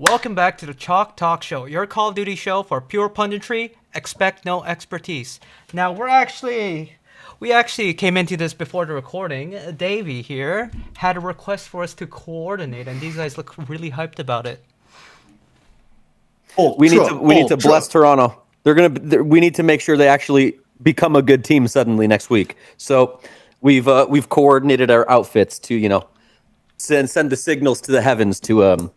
Welcome back to the Chalk Talk Show, your Call of Duty show for pure punditry, expect no expertise. Now, we actually came into this before the recording. Davey here had a request for us to coordinate, and these guys look really hyped about it. We need to bless Toronto. We need to make sure they actually become a good team suddenly next week. So we've coordinated our outfits to send the signals to the heavens to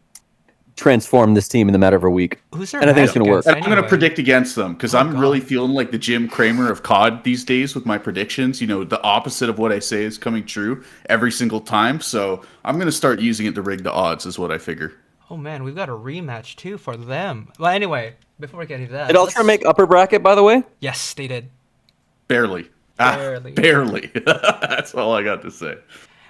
transform this team in the matter of a week. Who's their and I think it's going to work. And I'm going to predict against them because I'm God. really feeling like the Jim Cramer of COD these days with my predictions. The opposite of what I say is coming true every single time. So I'm going to start using it to rig the odds is what I figure. Oh man, we've got a rematch too for them. Well, anyway, before we get into that, Did Ultra make upper bracket, by the way? Yes, they did. Barely. Barely. That's all I got to say.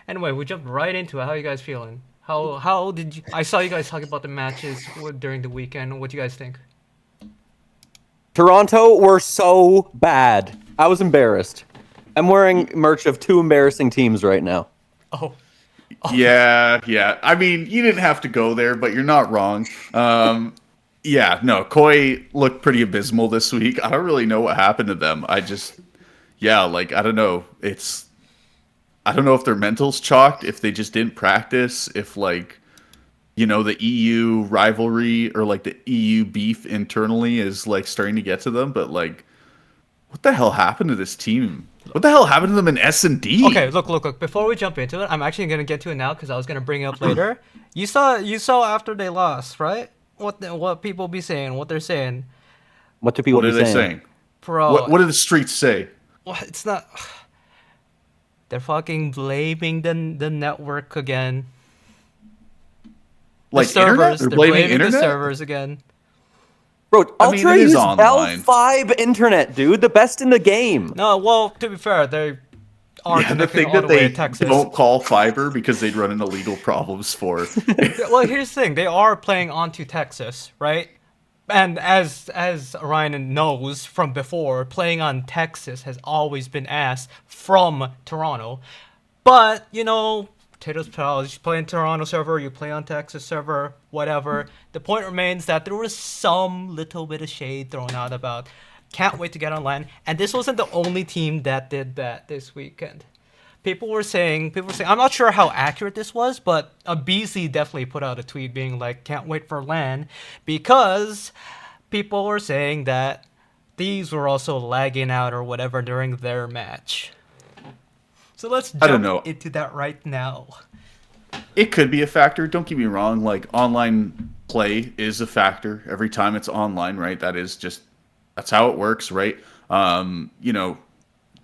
Anyway, we jumped right into it. How are you guys feeling? How did you? I saw you guys talk about the matches during the weekend. What do you guys think? Toronto were so bad. I was embarrassed. I'm wearing merch of two embarrassing teams right now. Oh. Yeah. I mean, you didn't have to go there, but you're not wrong. Koi looked pretty abysmal this week. I don't really know what happened to them. I don't know. I don't know if their mental's chalked, if they just didn't practice, if the EU rivalry or the EU beef internally is starting to get to them. But what the hell happened to this team? What the hell happened to them in S&D? Okay, look. Before we jump into it, I'm actually gonna get to it now because I was gonna bring it up later. You saw after they lost, right? What people be saying, what they're saying. What do people What are they saying? Bro, What do the streets say? well, it's not. They're fucking blaming the network again. The servers, internet? They're blaming blaming internet? the servers again. Bro, Ultra it is used online. L5 internet, dude. The best in the game. No, well, to be fair, they are The connected thing all that the way they to Texas. don't call fiber because they'd run into legal problems for. Well, here's the thing: they are playing onto Texas, right? And as Ryan knows from before, playing on Texas has always been asked from Toronto. But potatoes, potatoes. You play on Toronto server, you play on Texas server, whatever. The point remains that there was some little bit of shade thrown out about can't wait to get online. And this wasn't the only team that did that this weekend. People were saying, I'm not sure how accurate this was, but BC definitely put out a tweet being like, can't wait for LAN, because people were saying that these were also lagging out or whatever during their match. So let's jump into that right now. It could be a factor. Don't get me wrong. Online play is a factor every time it's online, right? That's how it works, right?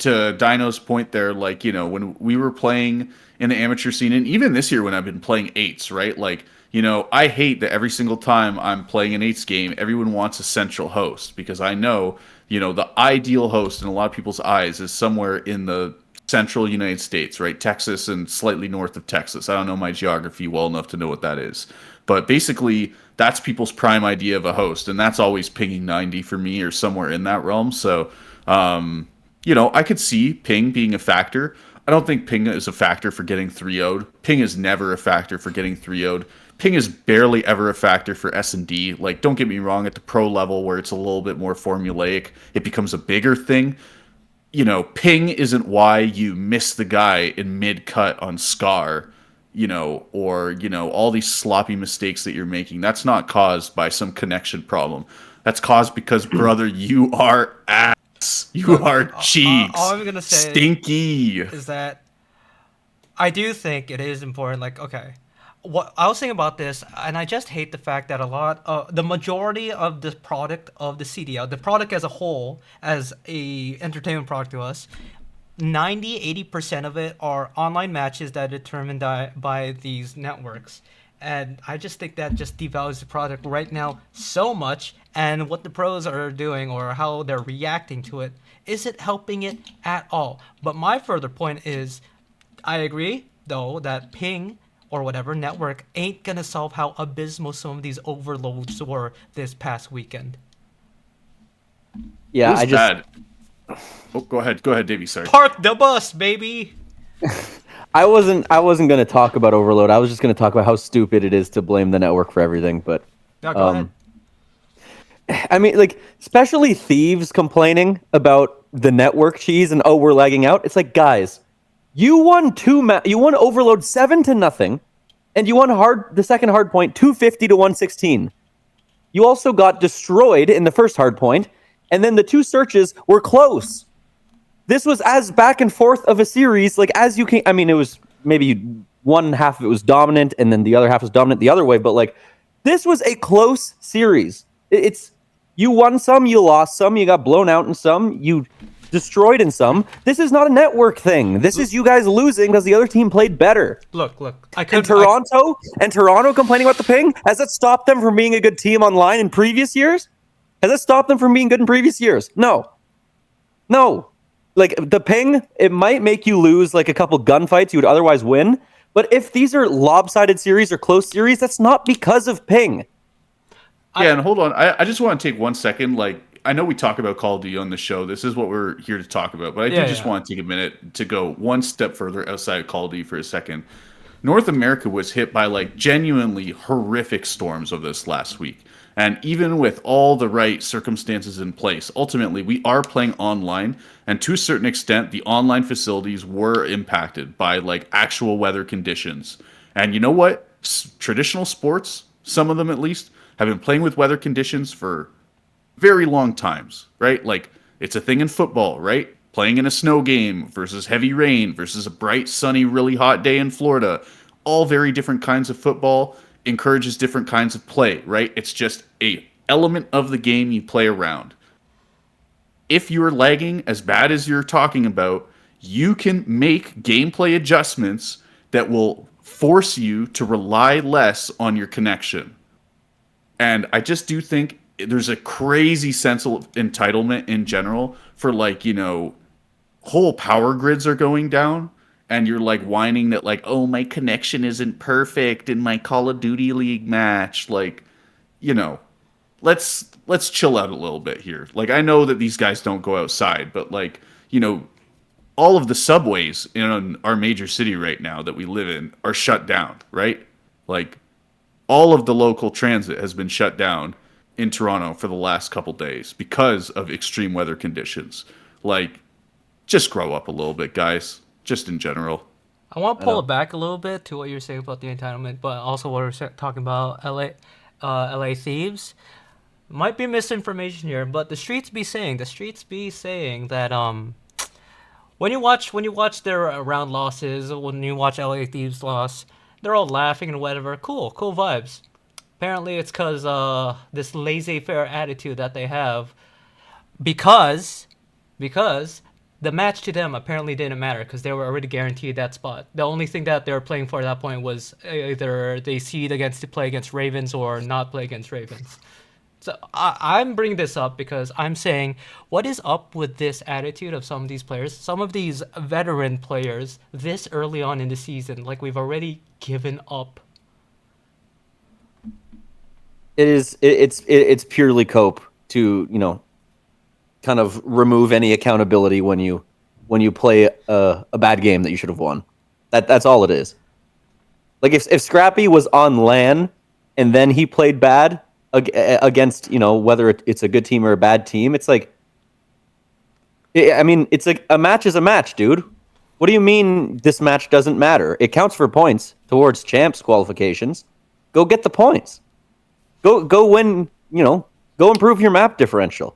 To Dino's point there, when we were playing in the amateur scene, and even this year when I've been playing eights, right? I hate that every single time I'm playing an eights game, everyone wants a central host because I know, the ideal host in a lot of people's eyes is somewhere in the central United States, right? Texas and slightly north of Texas. I don't know my geography well enough to know what that is. But basically, that's people's prime idea of a host, and that's always pinging 90 for me or somewhere in that realm. So, I could see ping being a factor. I don't think ping is a factor for getting 3-0'd. Ping is never a factor for getting 3-0'd. Ping is barely ever a factor for S&D. Don't get me wrong, at the pro level where it's a little bit more formulaic, it becomes a bigger thing. Ping isn't why you miss the guy in mid-cut on Scar, or, all these sloppy mistakes that you're making. That's not caused by some connection problem. That's caused because, brother, you are ass. You are cheeks. All I'm going to say stinky. is that I do think it is important. What I was thinking about this, and I just hate the fact that the majority of the product of the CDL, the product as a whole, as a entertainment product to us, 80% of it are online matches that are determined by these networks. And I just think that just devalues the product right now so much, and what the pros are doing or how they're reacting to it isn't helping it at all. But my further point is, I agree, though, that ping or whatever network ain't gonna solve how abysmal some of these overloads were this past weekend. Yeah, bad. Oh, go ahead, Davey. Sorry. Park the bus, baby. I wasn't going to talk about overload. I was just going to talk about how stupid it is to blame the network for everything. But Yeah, go ahead. I mean, like, especially Thieves complaining about the network cheese and, oh, we're lagging out. It's like, guys, you won you won Overload 7-0, and you won the second hard point 250 to 116. You also got destroyed in the first hard point, and then the two searches were close. This was as back and forth of a series, like as you can. I mean, it was maybe one half of it was dominant, and then the other half was dominant the other way. But like, this was a close series. It's you won some, you lost some, you got blown out in some, you destroyed in some. This is not a network thing. This is you guys losing because the other team played better. Look. And Toronto complaining about the ping, has it stopped them from being a good team online in previous years? Has it stopped them from being good in previous years? No. Like, the ping, it might make you lose like a couple gunfights you would otherwise win, but if these are lopsided series or close series, that's not because of ping. Yeah, and hold on. I just want to take 1 second. Like, I know we talk about Call of Duty on the show. This is what we're here to talk about. But I do just want to take a minute to go one step further outside of Call of Duty for a second. North America was hit by like genuinely horrific storms of this last week. And even with all the right circumstances in place, ultimately we are playing online. And to a certain extent, the online facilities were impacted by like actual weather conditions. And you know what? Traditional sports, some of them at least, have been playing with weather conditions for very long times, right? Like, it's a thing in football, right? Playing in a snow game versus heavy rain versus a bright, sunny, really hot day in Florida. All very different kinds of football encourages different kinds of play, right? It's just a element of the game you play around. If you're lagging as bad as you're talking about, you can make gameplay adjustments that will force you to rely less on your connection. And I just do think there's a crazy sense of entitlement in general for, like, you know, whole power grids are going down and you're like whining that like, oh, my connection isn't perfect in my Call of Duty League match. Like, you know, let's chill out a little bit here. Like, I know that these guys don't go outside, but like, you know, all of the subways in our major city right now that we live in are shut down, right? Like, all of the local transit has been shut down in Toronto for the last couple days because of extreme weather conditions. Like, just grow up a little bit, guys. Just in general. I want to pull it back a little bit to what you're saying about the entitlement, but also what we're talking about LA Thieves. Might be misinformation here, but the streets be saying that when you watch their round losses, when you watch LA Thieves loss, they're all laughing and whatever. Cool vibes. Apparently, it's because this laissez-faire attitude that they have, because the match to them apparently didn't matter because they were already guaranteed that spot. The only thing that they were playing for at that point was either they seed to play against Ravens or not play against Ravens. So I'm bringing this up because I'm saying, what is up with this attitude of some of these players, some of these veteran players, this early on in the season? Like, we've already given up. It's purely cope to, you know, kind of remove any accountability when you play a bad game that you should have won. That's all it is. Like, if Scrappy was on LAN and then he played bad against, you know, whether it's a good team or a bad team, it's like, I mean, it's like a match is a match, dude. What do you mean this match doesn't matter? It counts for points towards champs qualifications. Go get the points. Go win, you know, go improve your map differential.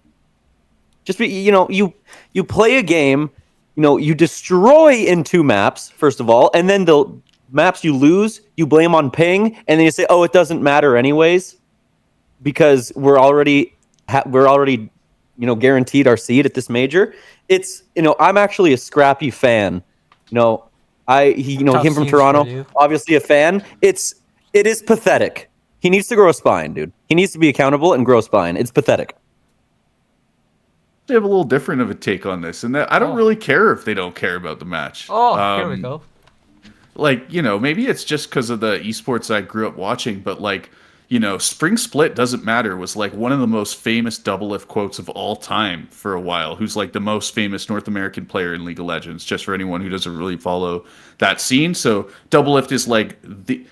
Just be, you know, you play a game, you know, you destroy in 2 maps, first of all, and then the maps you lose, you blame on ping, and then you say, oh, it doesn't matter anyways, because we're already, you know, guaranteed our seed at this major. It's, you know, I'm actually a Scrappy fan. You know, him from Toronto, obviously a fan. It is pathetic. He needs to grow a spine, dude. He needs to be accountable and grow a spine. It's pathetic. They have a little different of a take on this, and that I don't really care if they don't care about the match. Here we go. Like, you know, maybe it's just because of the esports I grew up watching, but like, spring split doesn't matter was like one of the most famous double lift quotes of all time for a while, who's like the most famous North American player in League of Legends, just for anyone who doesn't really follow that scene. So double lift is like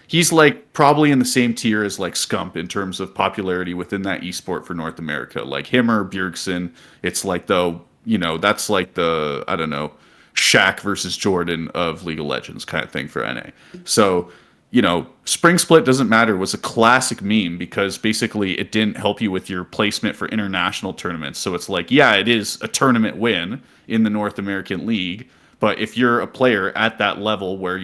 he's like probably in the same tier as like Scump in terms of popularity within that esport for North America. Like him or Bjergsen, it's like that's like the, I don't know, Shaq versus Jordan of League of Legends kind of thing for NA. So spring split doesn't matter was a classic meme because basically it didn't help you with your placement for international tournaments. So it's like, yeah, it is a tournament win in the North American League, but if you're a player at that level where,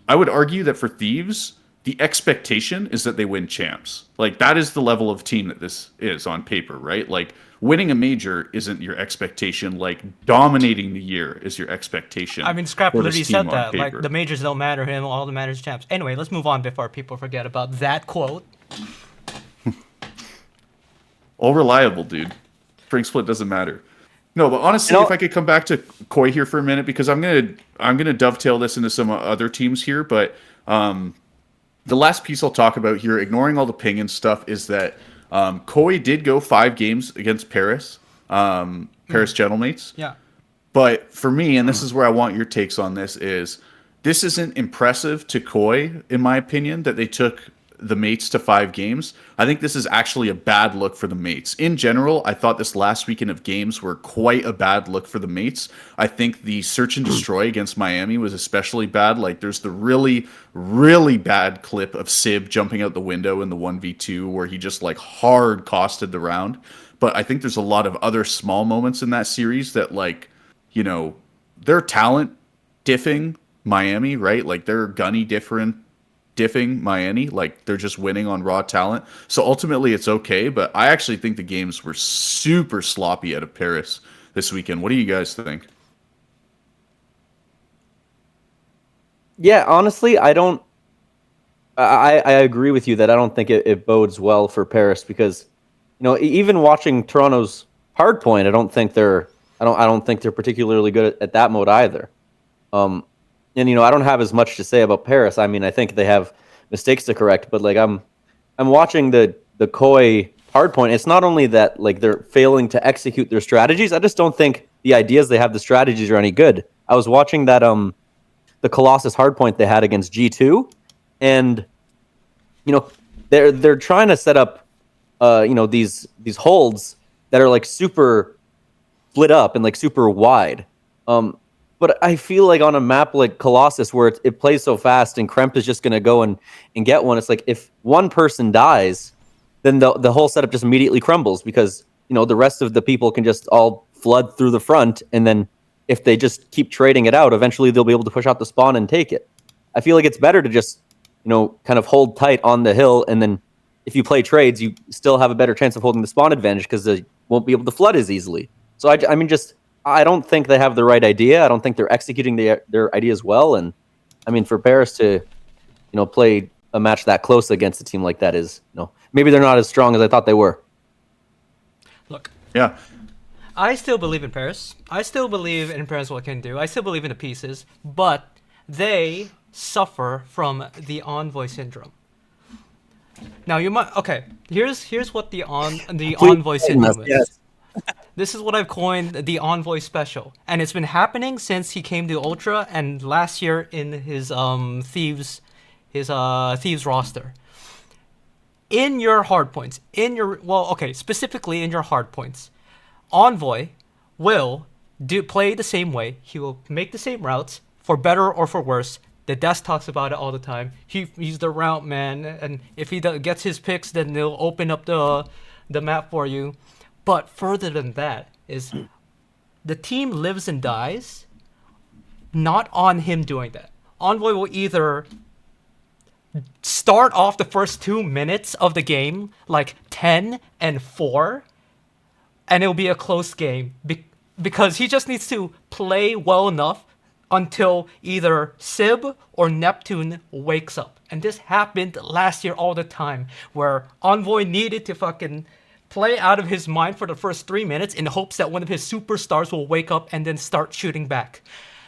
I would argue that for Thieves, the expectation is that they win champs. Like that is the level of team that this is on paper, right? Like winning a major isn't your expectation. Like dominating the year is your expectation. I mean, Scrap for this literally team said on that. Like, paper. the majors don't matter to him, all that matters is champs. Anyway, let's move on before people forget about that quote. All reliable, dude. Spring split doesn't matter. No, but honestly, if I could come back to Koi here for a minute, because I'm gonna dovetail this into some other teams here, but the last piece I'll talk about here, ignoring all the ping and stuff, is that Koi did go 5 games against Paris, Paris Gentlemates. Yeah. But for me, and this is where I want your takes on this, is this isn't impressive to Koi, in my opinion, that they took the mates to 5 games. I think this is actually a bad look for the mates. In general, I thought this last weekend of games were quite a bad look for the mates. I think the search and destroy against Miami was especially bad. Like there's the really, really bad clip of Sib jumping out the window in the 1v2 where he just like hard costed the round. But I think there's a lot of other small moments in that series that like, their talent diffing Miami, right? Like they're gunny diffing Miami, like they're just winning on raw talent. So ultimately it's okay, but I actually think the games were super sloppy out of Paris this weekend. What do you guys think? Yeah, honestly, I agree with you that I don't think it bodes well for Paris because, even watching Toronto's hardpoint, I don't think they're particularly good at that mode either. And I don't have as much to say about Paris. I mean, I think they have mistakes to correct, but like I'm watching the Koi hardpoint. It's not only that like they're failing to execute their strategies. I just don't think the ideas they have, the strategies are any good. I was watching that the Colossus hardpoint they had against G2, and they're trying to set up these holds that are like super split up and like super wide. But I feel like on a map like Colossus where it plays so fast and Kremp is just going to go and get one, it's like if one person dies, then the whole setup just immediately crumbles because, the rest of the people can just all flood through the front. And then if they just keep trading it out, eventually they'll be able to push out the spawn and take it. I feel like it's better to just, kind of hold tight on the hill. And then if you play trades, you still have a better chance of holding the spawn advantage because they won't be able to flood as easily. So I don't think they have the right idea. I don't think they're executing their ideas well. And I mean, for Paris to, play a match that close against a team like that is, maybe they're not as strong as I thought they were. Look. Yeah. I still believe in Paris. I still believe in Paris what it can do. I still believe in the pieces, but they suffer from the envoy syndrome. Now you might here's what the envoy syndrome is. Yes. This is what I've coined the envoy special, and it's been happening since he came to Ultra and last year in his Thieves roster. In your hardpoints, specifically in your hardpoints, Envoy will play the same way. He will make the same routes for better or for worse. The desk talks about it all the time. He's the route man, and if he gets his picks, then they'll open up the map for you. But further than that is the team lives and dies not on him doing that. Envoy will either start off the first 2 minutes of the game like 10-4, and it'll be a close game because he just needs to play well enough until either Sib or Neptune wakes up. And this happened last year all the time, where Envoy needed to fucking play out of his mind for the first 3 minutes in hopes that one of his superstars will wake up and then start shooting back.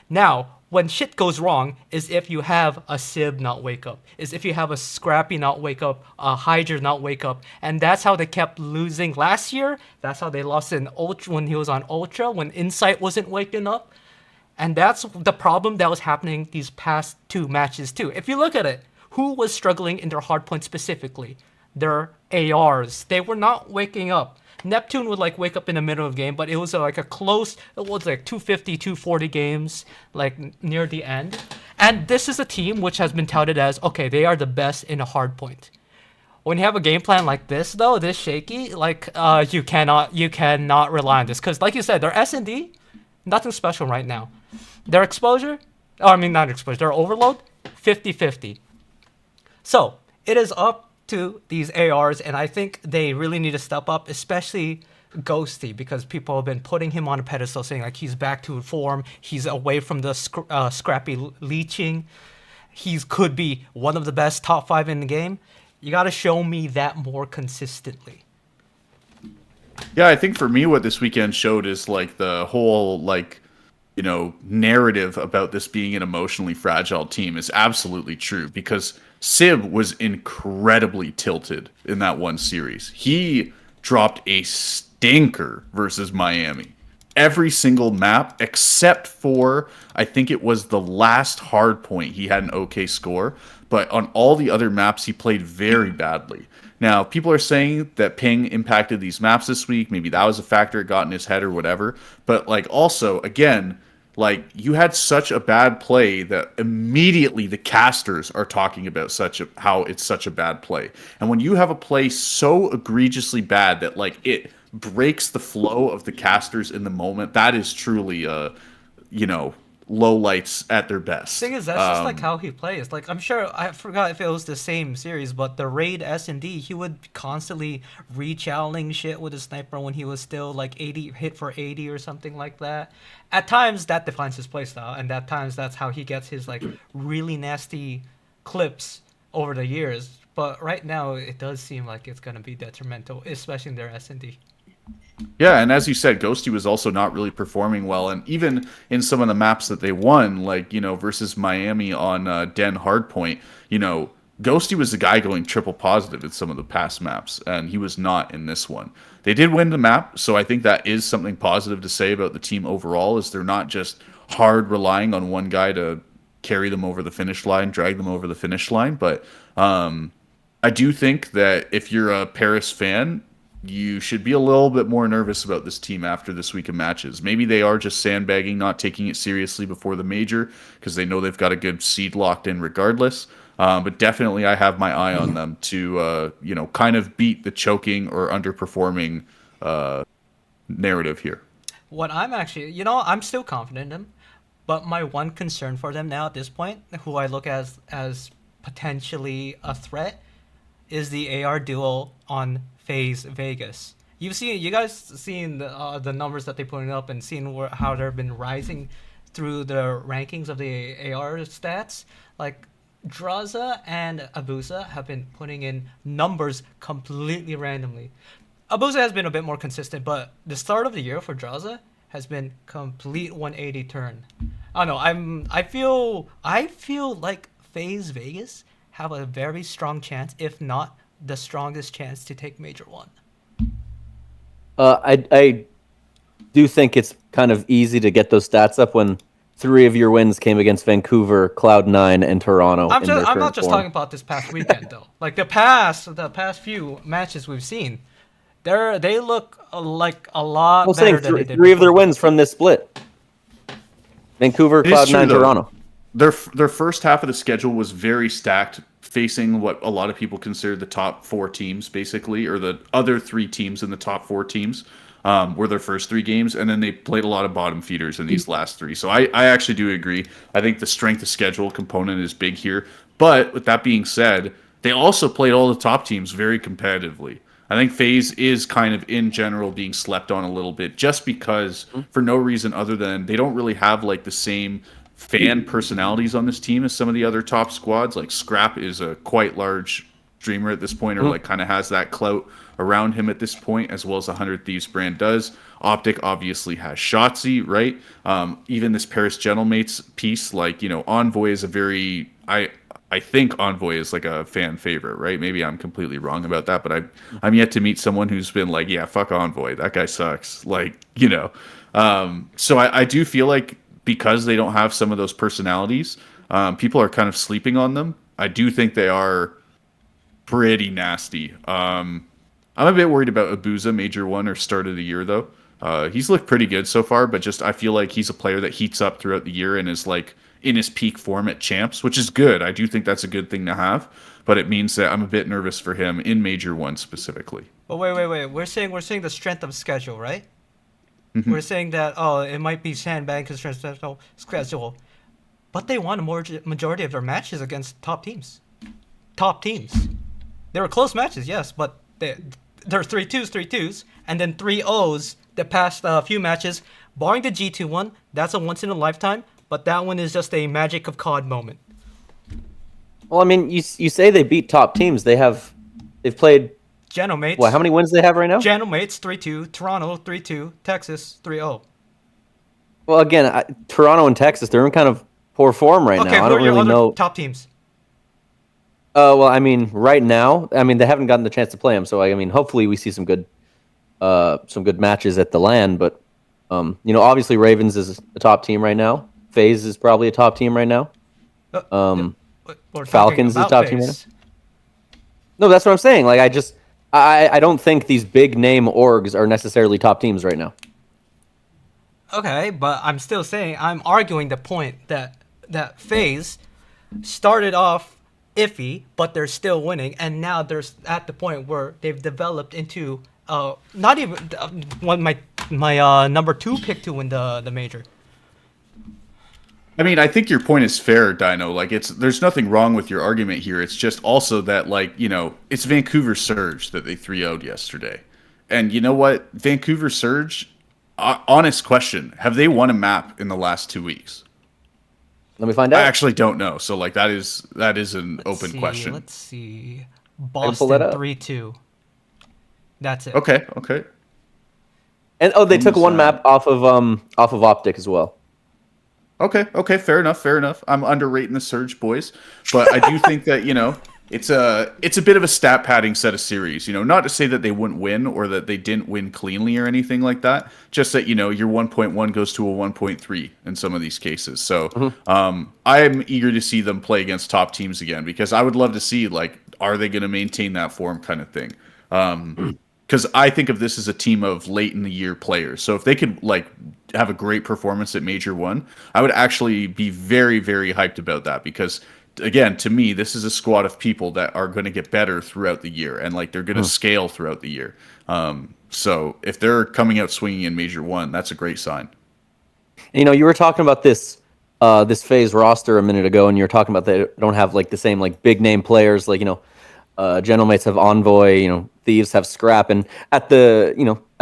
Now, when shit goes wrong is if you have a Sib not wake up, is if you have a Scrappy not wake up, a Hydra not wake up, and that's how they kept losing last year. That's how they lost in Ultra when he was on Ultra, when Insight wasn't waking up. And that's the problem that was happening these past two matches too. If you look at it, who was struggling in their hardpoint specifically? Their ARs. They were not waking up. Neptune would like wake up in the middle of the game, but it was like a close, it was like 250, 240 games, like near the end. And this is a team which has been touted as, okay, they are the best in a hardpoint. When you have a game plan like this, though, this shaky, like you cannot rely on this, because like you said, their S&D, nothing special right now. Their exposure, or I mean not exposure, their overload, 50-50. So it is up to these ARs, and I think they really need to step up, especially Ghosty, because people have been putting him on a pedestal, saying like he's back to form, he's away from the scrappy leeching, he could be one of the best top 5 in the game. You got to show me that more consistently. Yeah, I think for me, what this weekend showed is like the whole narrative about this being an emotionally fragile team is absolutely true, because Sib was incredibly tilted in that one series. He dropped a stinker versus Miami. Every single map except for, I think it was the last hard point, he had an okay score, but on all the other maps he played very badly. Now, people are saying that ping impacted these maps this week. Maybe that was a factor, it got in his head or whatever. But like also, again, like you had such a bad play that immediately the casters are talking about how it's such a bad play. And when you have a play so egregiously bad that like it breaks the flow of the casters in the moment, that is truly low lights at their best. Thing is, that's just like how he plays. Like I'm sure I forgot if it was the same series, but the raid S&D, he would constantly re-challenge shit with a sniper when he was still like 80 hit for 80 or something like that. At times that defines his playstyle, and at times that's how he gets his like really nasty clips over the years. But right now it does seem like it's gonna be detrimental, especially in their S&D. Yeah, and as you said, Ghosty was also not really performing well, and even in some of the maps that they won, like versus Miami on Den Hardpoint, Ghosty was the guy going triple positive in some of the past maps, and he was not in this one. They did win the map, so I think that is something positive to say about the team overall, is they're not just hard relying on one guy to carry them over the finish line, drag them over the finish line, but I do think that if you're a Paris fan, you should be a little bit more nervous about this team after this week of matches. Maybe they are just sandbagging, not taking it seriously before the major, because they know they've got a good seed locked in regardless. But definitely I have my eye on them to, kind of beat the choking or underperforming narrative here. What I'm actually, I'm still confident in them, but my one concern for them now at this point, who I look as potentially a threat, is the AR duo on FaZe Vegas. You guys seen the numbers that they're putting up and seen how they've been rising through the rankings of the AR stats. Like Draza and Abusa have been putting in numbers completely randomly. Abusa has been a bit more consistent, but the start of the year for Draza has been complete 180 turn. I don't know. I feel like FaZe Vegas have a very strong chance, if not the strongest chance, to take Major 1. I do think it's kind of easy to get those stats up when 3 of your wins came against Vancouver, Cloud9, and Toronto. I'm not just talking about this past weekend though. Like the past few matches we've seen, they look like a lot better than they did. 3 of their wins from this split: Vancouver, Cloud9, Toronto. Their first half of the schedule was very stacked, facing what a lot of people consider the top 4 teams, basically, or the other 3 teams in the top 4 teams were their first 3 games, and then they played a lot of bottom feeders in these last 3. So I actually do agree. I think the strength of schedule component is big here. But with that being said, they also played all the top teams very competitively. I think FaZe is kind of, in general, being slept on a little bit, just because, for no reason other than they don't really have like the same fan personalities on this team as some of the other top squads. Like Scrap is a quite large streamer at this point, or like kind of has that clout around him at this point, as well as 100 Thieves brand does. Optic obviously has Shotzi, right? Even this Paris Gentlemates piece, like, you know, Envoy is a very I think Envoy is like a fan favorite, right? Maybe I'm completely wrong about that, but I'm yet to meet someone who's been like, yeah, fuck Envoy, that guy sucks. Like, you know, so I do feel like because they don't have some of those personalities, people are kind of sleeping on them. I do think they are pretty nasty. I'm a bit worried about Abuza Major 1 or start of the year though. He's looked pretty good so far, but just I feel like he's a player that heats up throughout the year and is like in his peak form at champs, which is good. I do think that's a good thing to have, but it means that I'm a bit nervous for him in Major 1 specifically. But wait. We're saying the strength of schedule, right? We're saying that it might be sandbag because strength of schedule, but they won a majority of their matches against top teams. Top teams. They were close matches, yes, but they're 3-2s, and then 3-0s the past few matches. Barring the G2 one, that's a once in a lifetime, but that one is just a magic of COD moment. Well, I mean, you say they beat top teams. They've played. Genomates. What? How many wins do they have right now? Genomates 3-2, Toronto 3-2, Texas 3-0. Well, again, Toronto and Texas, they're in kind of poor form right now. I don't really know. Top teams. Well, I mean, right now, I mean, they haven't gotten the chance to play them, so I mean, hopefully, we see some good matches at the LAN. But you know, obviously, Ravens is a top team right now. FaZe is probably a top team right now. Falcons is a top team right now. No, that's what I'm saying. Like, I don't think these big name orgs are necessarily top teams right now. Okay, but I'm still saying, I'm arguing the point that FaZe started off iffy, but they're still winning, and now they're at the point where they've developed into not even my number 2 pick to win the major. I mean, I think your point is fair, Dino. Like, there's nothing wrong with your argument here. It's just also that, like, you know, it's Vancouver Surge that they 3-0'd yesterday. And you know what? Vancouver Surge, honest question, have they won a map in the last 2 weeks? Let me find out. I actually don't know. So, like, that is an open question. Let's see. Boston 3-2. That's it. Okay. And they took one map off of Optic as well. Okay, fair enough. I'm underrating the Surge boys, but I do think that, you know, it's a bit of a stat padding set of series. You know, not to say that they wouldn't win or that they didn't win cleanly or anything like that. Just that, you know, your 1.1 goes to a 1.3 in some of these cases. So I am eager to see them play against top teams again, because I would love to see, like, are they going to maintain that form kind of thing. Because I think of this as a team of late in the year players. So if they could, like, have a great performance at Major 1, I would actually be very, very hyped about that. Because, again, to me, this is a squad of people that are going to get better throughout the year. And, like, they're going to scale throughout the year. So if they're coming out swinging in Major 1, that's a great sign. You know, you were talking about this FaZe roster a minute ago, and you were talking about they don't have, like, the same, like, big name players. Like, you know, Gentlemates have Envoy, you know, Thieves have Scrap, and at the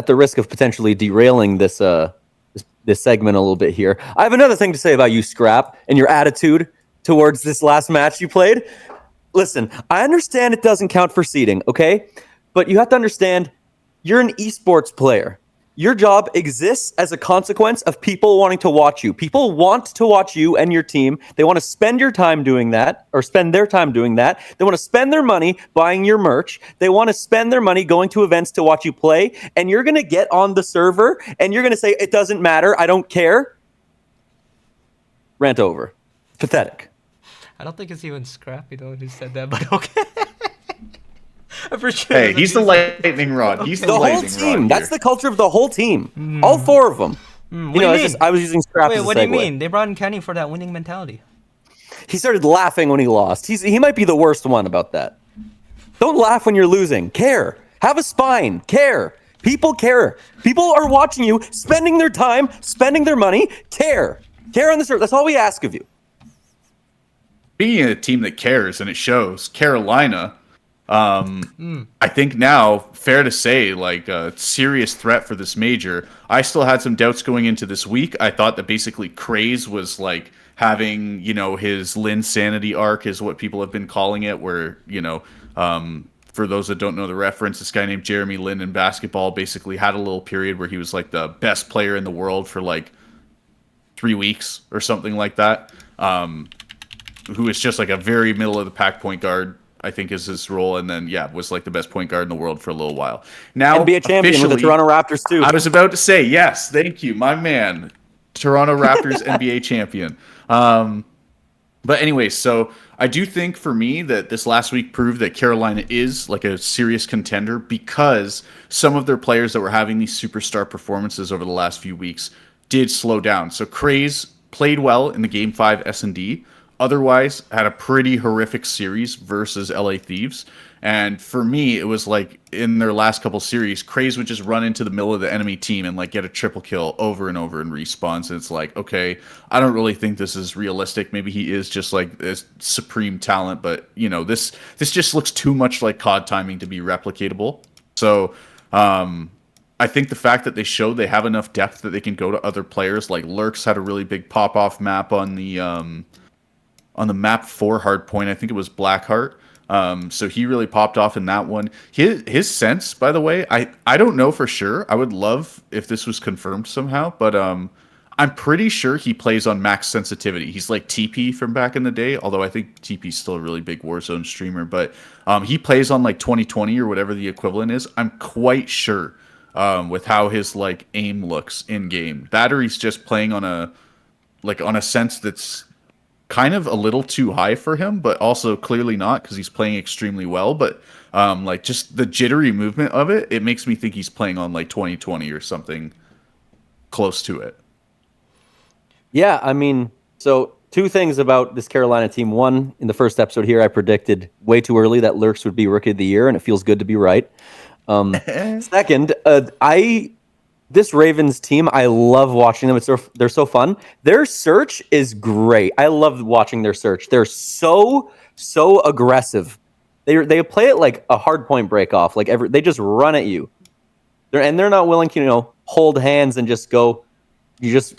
risk of potentially derailing this segment a little bit here, I have another thing to say about you, Scrap, and your attitude towards this last match you played. Listen, I understand it doesn't count for seeding, okay? But you have to understand, you're an esports player. Your job exists as a consequence of people wanting to watch you. People want to watch you and your team. They want to spend your time doing that, or spend their time doing that. They want to spend their money buying your merch. They want to spend their money going to events to watch you play. And you're going to get on the server and you're going to say, it doesn't matter, I don't care. Rant over. Pathetic. I don't think it's even Scrappy though who said that, but okay. Hey, he's the lightning rod. He's the whole lightning team. rod. That's the culture of the whole team. All 4 of them. You know, I was using Scrap as a segue. Wait, what do you mean? They brought in Kenny for that winning mentality. He started laughing when he lost. He might be the worst one about that. Don't laugh when you're losing. Care. Have a spine. Care. People care. People are watching you, spending their time, spending their money. Care. Care on the server. That's all we ask of you. Being a team that cares, and it shows, Carolina, I think now, fair to say, like, a serious threat for this major. I still had some doubts going into this week. I thought that basically Craze was, like, having, you know, his Lin Sanity arc is what people have been calling it, where, you know, For those that don't know the reference, this guy named Jeremy Lin in basketball basically had a little period where he was like the best player in the world for like 3 weeks or something like that. Who is just like a very middle of the pack point guard, I think is his role. And then, yeah, was like the best point guard in the world for a little while. Now, NBA champion with the officially, Toronto Raptors too. I was about to say, yes, thank you, my man. Toronto Raptors NBA champion. But anyway, so I do think for me that this last week proved that Carolina is like a serious contender because some of their players that were having these superstar performances over the last few weeks did slow down. So Craze played well in the Game 5 S&D, otherwise had a pretty horrific series versus LA Thieves. And for me, it was like in their last couple series, Craze would just run into the middle of the enemy team and like get a triple kill over and over in respawns. And it's like, okay, I don't really think this is realistic. Maybe he is just like this supreme talent, but you know, this just looks too much like COD timing to be replicatable. So I think the fact that they showed they have enough depth that they can go to other players, like Lurks had a really big pop off map on the map for Hardpoint. I think it was Blackheart. So he really popped off in that one. His sense, by the way, I don't know for sure. I would love if this was confirmed somehow, but I'm pretty sure he plays on max sensitivity. He's like TP from back in the day, although I think TP's still a really big Warzone streamer, but he plays on like 2020 or whatever the equivalent is. I'm quite sure with how his like aim looks in game. That or he's just playing on a sense that's kind of a little too high for him, but also clearly not because he's playing extremely well. But like just the jittery movement of it, it makes me think he's playing on like 2020 or something close to it. Yeah, I mean, so two things about this Carolina team. One, in the first episode here, I predicted way too early that Lurks would be Rookie of the Year, and it feels good to be right. Second, this Ravens team, I love watching them. They're so fun. Their search is great. I love watching their search. They're so aggressive. They play it like a hard point break off. Like they just run at you. They're not willing to hold hands and just go. You just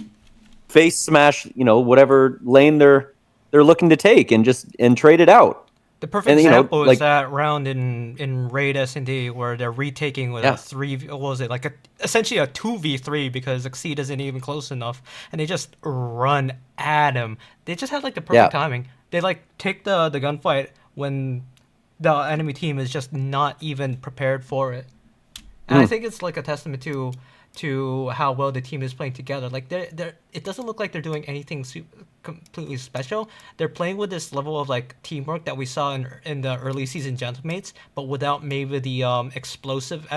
face smash whatever lane they're looking to take and trade it out. The perfect example is that round in Raid S&D where they're retaking with a 3, what was it, like essentially a 2v3 because Exceed isn't even close enough, and they just run at him. They just had like the perfect timing. They like take the gunfight when the enemy team is just not even prepared for it. And I think it's like a testament to how well the team is playing together. Like it doesn't look like they're doing anything completely special. They're playing with this level of like teamwork that we saw in the early season Gentlemates, but without maybe the explosiveness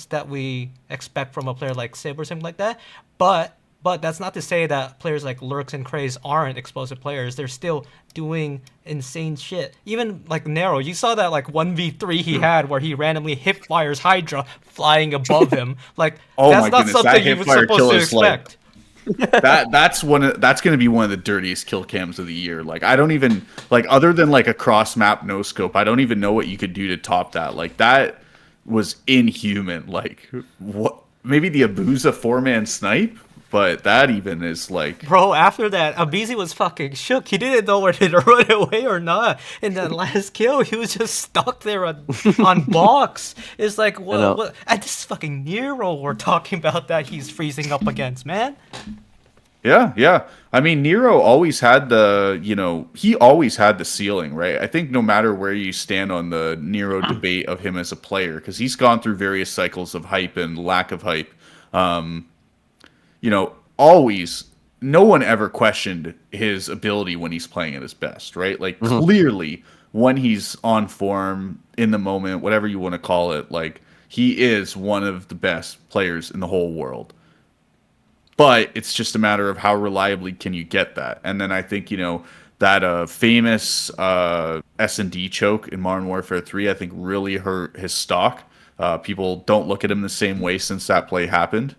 that we expect from a player like Sib or something like that. But that's not to say that players like Lurks and Craze aren't explosive players. They're still doing insane shit. Even like Nero, you saw that like 1v3 he had where he randomly hip fires Hydra flying above him. Like that's not something you were supposed to expect. That's going to be one of the dirtiest kill cams of the year. Like I don't even like other than like a cross map no scope. I don't even know what you could do to top that. Like that was inhuman. Like what? Maybe the Abusa 4-man snipe. But that even is like... Bro, after that, Abizi was fucking shook. He didn't know whether to run away or not. In that last kill, he was just stuck there on box. It's like, what? And this is fucking Nero we're talking about that he's freezing up against, man. Yeah. I mean, Nero always had he always had the ceiling, right? I think no matter where you stand on the Nero debate of him as a player, because he's gone through various cycles of hype and lack of hype, always, no one ever questioned his ability when he's playing at his best, right? Like, clearly, when he's on form, in the moment, whatever you want to call it, like, he is one of the best players in the whole world. But it's just a matter of how reliably can you get that. And then I think, that famous S&D choke in Modern Warfare 3, I think really hurt his stock. People don't look at him the same way since that play happened.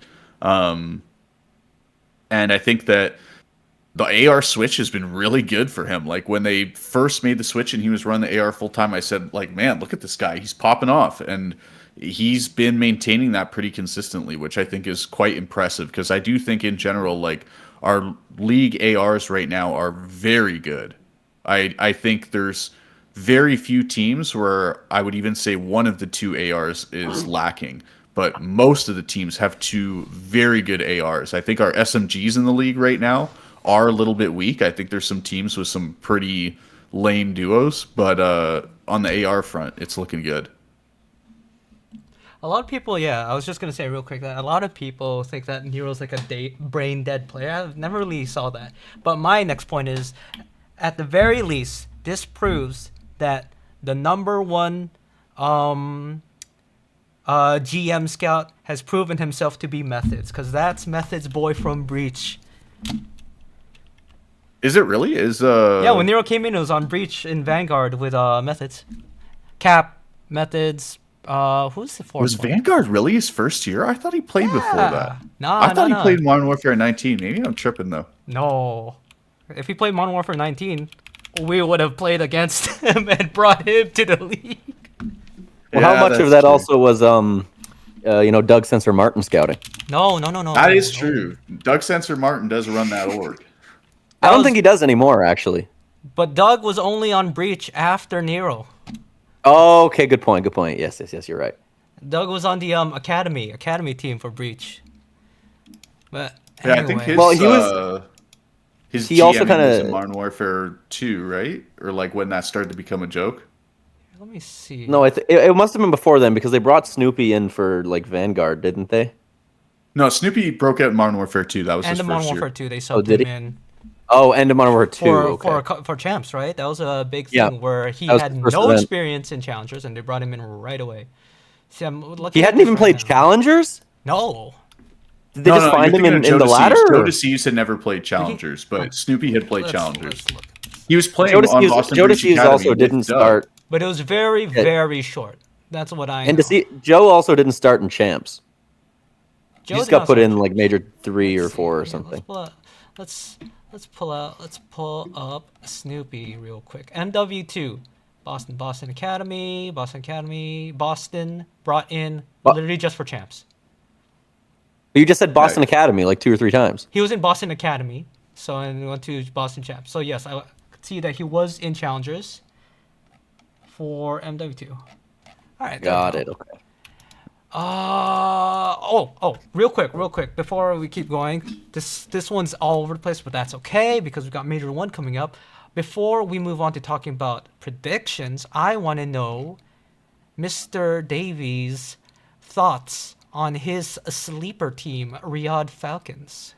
And I think that the AR switch has been really good for him. Like when they first made the switch and he was running the AR full time, I said, like, man, look at this guy. He's popping off. And he's been maintaining that pretty consistently, which I think is quite impressive because I do think in general, like our league ARs right now are very good. I think there's very few teams where I would even say one of the two ARs is lacking. But most of the teams have two very good ARs. I think our SMGs in the league right now are a little bit weak. I think there's some teams with some pretty lame duos, but on the AR front, it's looking good. A lot of people, yeah, I was just gonna say real quick that a lot of people think that Nero's like a brain dead player. I've never really saw that. But my next point is, at the very least, this proves that the number one GM scout has proven himself to be Methods, because that's Methods' boy from Breach. Is it really? Yeah, when Nero came in, it was on Breach in Vanguard with Methods, Cap, Methods. Who's the fourth? Was one? Vanguard really his first year? I thought he played before that. I thought he played Modern Warfare 19. Maybe I'm tripping though. No, if he played Modern Warfare 19, we would have played against him and brought him to the league. Well, how much of that also was Doug Sensor Martin scouting? No. That is true. Doug Sensor Martin does run that org. I don't think he does anymore, actually. But Doug was only on Breach after Nero. Oh, okay, good point. Yes, you're right. Doug was on the academy team for Breach. But yeah, anyway. I think his his he also GMing was kinda- in Modern Warfare 2, right? Or like when that started to become a joke. Let me see. No, it must have been before then because they brought Snoopy in for like Vanguard, didn't they? No, Snoopy broke out in Modern Warfare 2. That was and his the Modern first Warfare year. 2, they subbed did him he? in Oh, and Modern Warfare 2. Okay. for champs, right? That was a big thing Yeah. where he That was had the first no event. experience in challengers, and they brought him in right away. See, I'm looking He at hadn't this even right played now. Challengers? No. Did they just find you're him thinking in of the Jodeci's. ladder? or- Jodeci's had never played Challengers, but Snoopy had played Challengers. Let's look. He was playing on Boston Breach Jodeci's Academy also with didn't Doug. start. But it was very, very short. That's what I know. And to see Joe also didn't start in champs. Joe He just did got not put start in like champs. major 3 or Let's see 4 or here. something. Let's pull up Snoopy real quick. MW2, Boston Academy, Boston brought in literally just for champs. But you just said Boston Academy like 2 or 3 times. He was in Boston Academy, so and we went to Boston champs. So yes, I could see that he was in challengers for MW2. All right, there we Got go. it. Okay. Real quick, before we keep going, this one's all over the place, but that's okay because we've got Major 1 coming up. Before we move on to talking about predictions, I want to know Mr. Davies' thoughts on his sleeper team, Riyadh Falcons.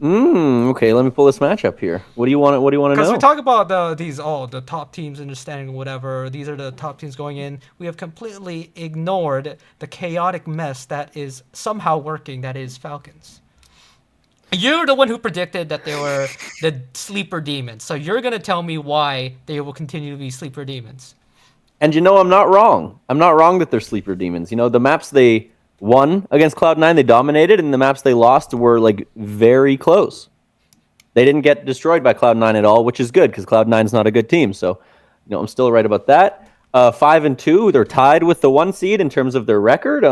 Okay, let me pull this match up here. What do you want to know? Because we talk about the top teams understanding whatever. These are the top teams going in. We have completely ignored the chaotic mess that is somehow working. That is Falcons. You're the one who predicted that they were the sleeper demons. So you're gonna tell me why they will continue to be sleeper demons. And I'm not wrong. I'm not wrong that they're sleeper demons. The maps they won against Cloud9, they dominated, and the maps they lost were like very close. They didn't get destroyed by Cloud9 at all, which is good because Cloud9 is not a good team. So, I'm still right about that. 5-2, they're tied with the 1 seed in terms of their record.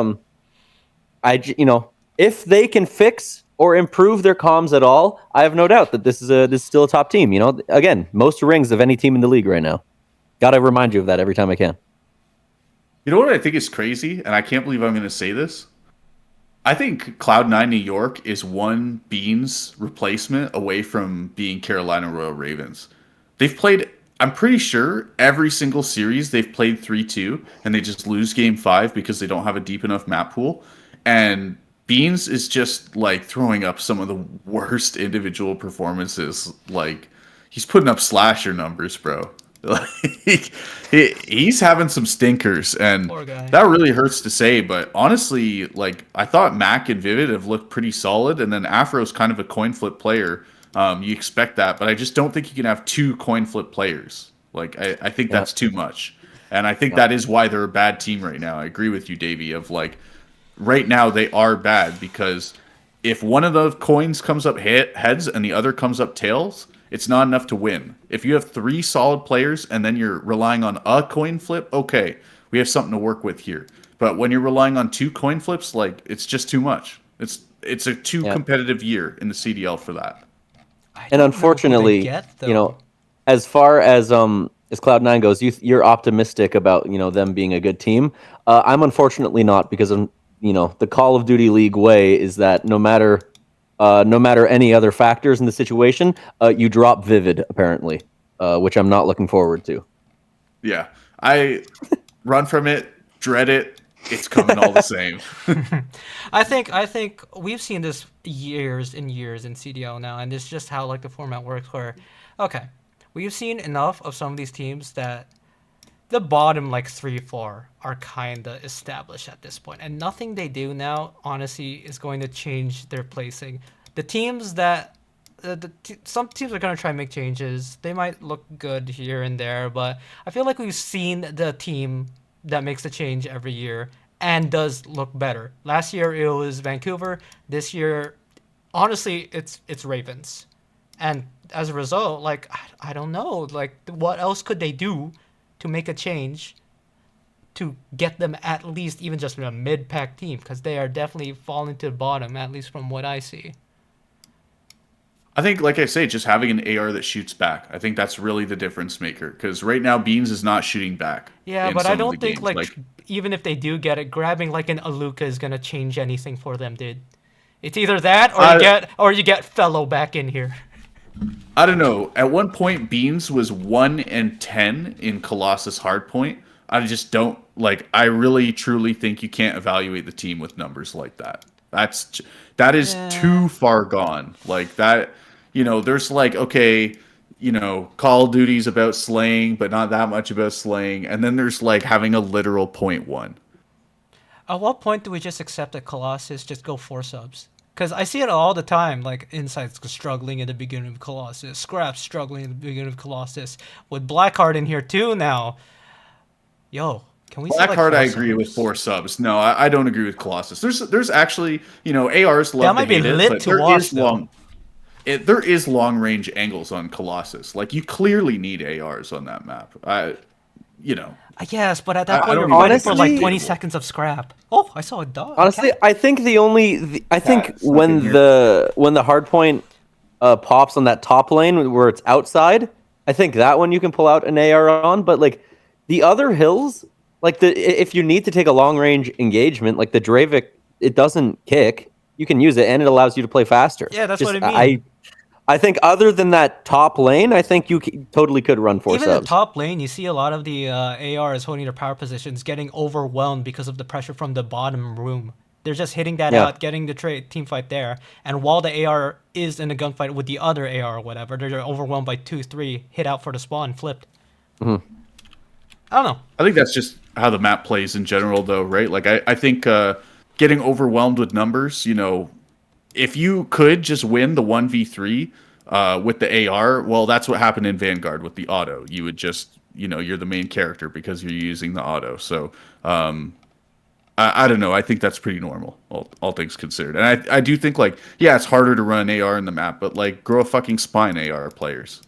If they can fix or improve their comms at all, I have no doubt that this is still a top team. Again, most rings of any team in the league right now. Got to remind you of that every time I can. You know what I think is crazy, and I can't believe I'm going to say this? I think Cloud9 New York is one Beans replacement away from being Carolina Royal Ravens. They've played, I'm pretty sure, every single series they've played 3-2, and they just lose game 5 because they don't have a deep enough map pool. And Beans is just like throwing up some of the worst individual performances. Like, he's putting up slasher numbers, bro. Like, he's having some stinkers, and that really hurts to say. But honestly, like, I thought Mac and Vivid have looked pretty solid, and then Afro's kind of a coin flip player. You expect that, but I just don't think you can have 2 coin flip players. Like, I think that's too much, and I think that is why they're a bad team right now. I agree with you, Davey. Of like, right now they are bad because if one of the coins comes up heads and the other comes up tails, it's not enough to win. If you have 3 solid players and then you're relying on a coin flip, okay, we have something to work with here. But when you're relying on 2 coin flips, like, it's just too much. It's a too competitive year in the CDL for that. And unfortunately, as far as as Cloud9 goes, you're optimistic about them being a good team. I'm unfortunately not because of the Call of Duty League way is that no matter any other factors in the situation, you drop Vivid apparently, which I'm not looking forward to. Yeah, I run from it, dread it. It's coming all the same. I think we've seen this years and years in CDL now, and it's just how like the format works. Where, okay, we've seen enough of some of these teams that the bottom like 3, 4 are kinda established at this point, and nothing they do now, honestly, is going to change their placing. The teams that some teams are gonna try and make changes. They might look good here and there, but I feel like we've seen the team that makes the change every year and does look better. Last year it was Vancouver. This year, honestly, it's Ravens, and as a result, like I don't know, like what else could they do to make a change to get them at least even just a mid-pack team, because they are definitely falling to the bottom, at least from what I see. I think, like I say, just having an AR that shoots back. I think that's really the difference maker. Because right now, Beans is not shooting back Yeah, in but I some of the don't think games. like even if they do get it, grabbing like an Aluka is gonna change anything for them, dude. It's either that or I, you get Fellow back in here. I don't know. At one point, Beans was 1-10 in Colossus Hardpoint. I just don't like. I really truly think you can't evaluate the team with numbers like that. That is Yeah. too far gone. Like that, there's like, okay, Call of Duty's about slaying, but not that much about slaying, and then there's like having a literal .1. At what point do we just accept that Colossus just go 4 subs? Because I see it all the time, like Insights struggling in the beginning of Colossus, Scraps struggling in the beginning of Colossus, with Blackheart in here too now. Yo, can we see like Blackheart, I four agree with subs? 4 subs. No, I don't agree with Colossus. There's actually, ARs That love to might be hate it, lit but to watch though. there is long range angles on Colossus. Like you clearly need ARs on that map. You know, Yes, but at that I point don't you're even fighting think for that's like Honestly, 20 debatable. seconds of scrap. Oh, I saw a dog. A honestly, cat. I think I think Cat snuck in here. when the hard point pops on that top lane where it's outside, I think that one you can pull out an AR on. But like the other hills, like if you need to take a long range engagement, like the Dravik, it doesn't kick. You can use it, and it allows you to play faster. Yeah, that's what Just I mean. I think other than that top lane, I think you totally could run four Even the subs. top lane, you see a lot of the ARs holding their power positions getting overwhelmed because of the pressure from the bottom room. They're just hitting that Yeah. out, getting the team fight there. And while the AR is in a gunfight with the other AR or whatever, they're overwhelmed by 2, 3, hit out for the spawn, flipped. I don't know. I think that's just how the map plays in general, though, right? Like I think getting overwhelmed with numbers, if you could just win the 1v3 with the AR, well, that's what happened in Vanguard with the auto. You would just, you're the main character because you're using the auto. So I don't know. I think that's pretty normal, all things considered. And I do think, like, yeah, it's harder to run AR in the map, but, like, grow a fucking spine, AR players.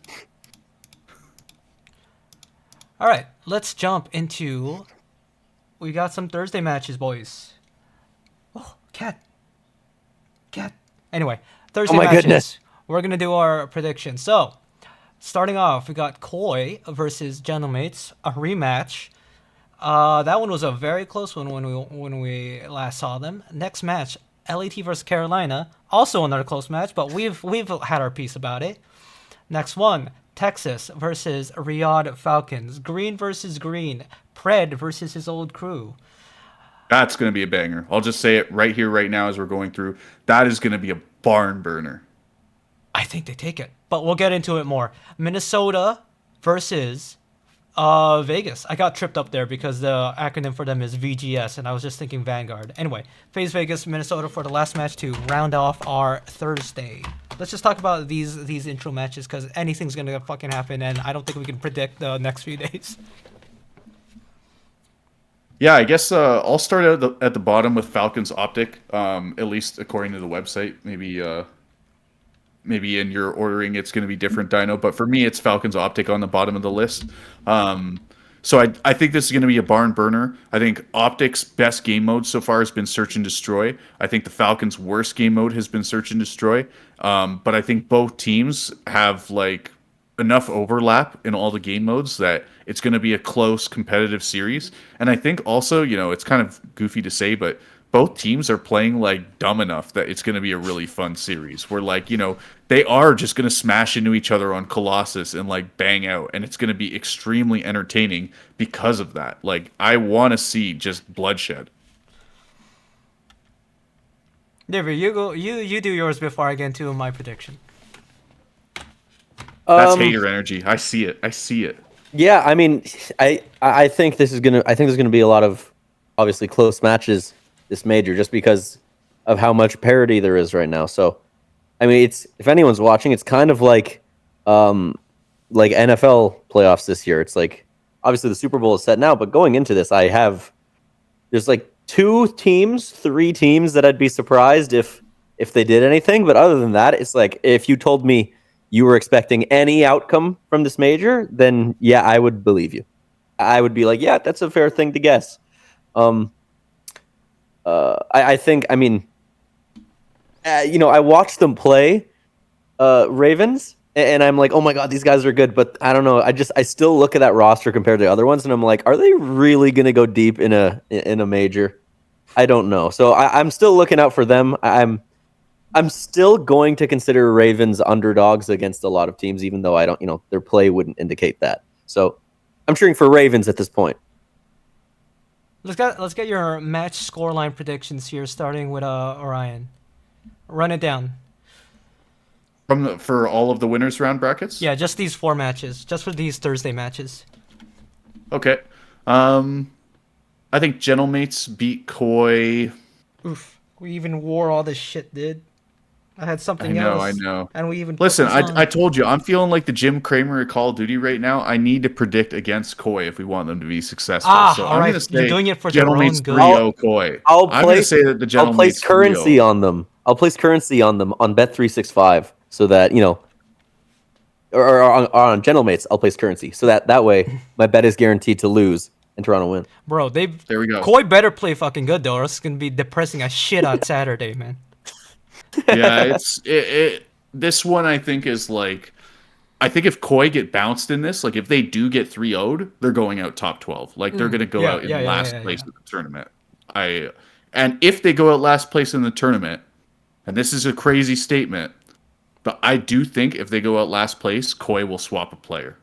All right, let's jump into. We got some Thursday matches, boys. Oh, cat. Cat. Anyway, Thursday my matches. goodness. We're going to do our predictions. So, starting off, we got Koi versus Gentlemates, a rematch. That one was a very close one when we last saw them. Next match, LAT versus Carolina, also another close match, but we've had our piece about it. Next one, Texas versus Riyadh Falcons, Green versus Green, Pred versus his old crew. That's going to be a banger. I'll just say it right here, right now, as we're going through. That is going to be a barn burner. I think they take it, but we'll get into it more. Minnesota versus Vegas. I got tripped up there because the acronym for them is VGS, and I was just thinking Vanguard. Anyway, FaZe Vegas, Minnesota for the last match to round off our Thursday. Let's just talk about these intro matches because anything's gonna fucking happen, and I don't think we can predict the next few days. Yeah, I guess I'll start at the bottom with Falcons Optic, at least according to the website. Maybe in your ordering it's going to be different, Dino, but for me it's Falcons Optic on the bottom of the list. So I think this is going to be a barn burner. I think Optic's best game mode so far has been Search and Destroy. I think the Falcons' worst game mode has been Search and Destroy. But I think both teams have like enough overlap in all the game modes that it's going to be a close competitive series. And I think also, it's kind of goofy to say, but both teams are playing like dumb enough that it's going to be a really fun series where like, they are just going to smash into each other on Colossus and like bang out, and it's going to be extremely entertaining because of that. Like I want to see just bloodshed. David, you go. You do yours before I get into my prediction. That's Um, hater energy. I see it. I see it. yeah, I mean, I think there's gonna be a lot of obviously close matches this major just because of how much parity there is right now. So, I mean, it's if anyone's watching, it's kind of um, like NFL playoffs this year. It's like obviously the Super Bowl is set now, but going into this, there's like three teams that I'd be surprised if they did anything. But other than that, it's like if you told me you were expecting any outcome from this major, then yeah, I would believe you. I would be like, yeah, that's a fair thing to guess. Um, I think, I mean, I watched them play Ravens, and I'm like, oh my god, these guys are good. But I don't know. I still look at that roster compared to the other ones, and I'm like, are they really gonna go deep in a major? I don't know. So I'm still looking out for them. I'm still going to consider Ravens underdogs against a lot of teams, even though I don't, their play wouldn't indicate that. So I'm cheering for Ravens at this point. Let's get your match scoreline predictions here, starting with Orion. Run it down. For all of the winners round brackets? Yeah, just these 4 matches, just for these Thursday matches. Okay. I think Gentlemates beat Koi. Oof, we even wore all this shit, dude. I had something I else, know. and we even Listen, put this on. I told you, I'm feeling like the Jim Cramer of Call of Duty right now. I need to predict against Koi if we want them to be successful. So All I'm right, going to you're say doing it for your own Gentlemates good. 3-0 Koi. I'm going to say that the I'll place Gentlemates currency 3-0. on them. I'll place currency on them on Bet365 so that or on Gentlemates. I'll place currency so that way my bet is guaranteed to lose and Toronto win. Bro, There we go. Koi better play fucking good though, or it's gonna be depressing as shit on Saturday, man. Yeah, this one I think is like, I think if Koi get bounced in this, like if they do get 3-0'd, they're going out top 12. Like they're going to go Yeah, out in yeah, yeah, last yeah, place yeah. in the tournament. And if they go out last place in the tournament, and this is a crazy statement, but I do think if they go out last place, Koi will swap a player.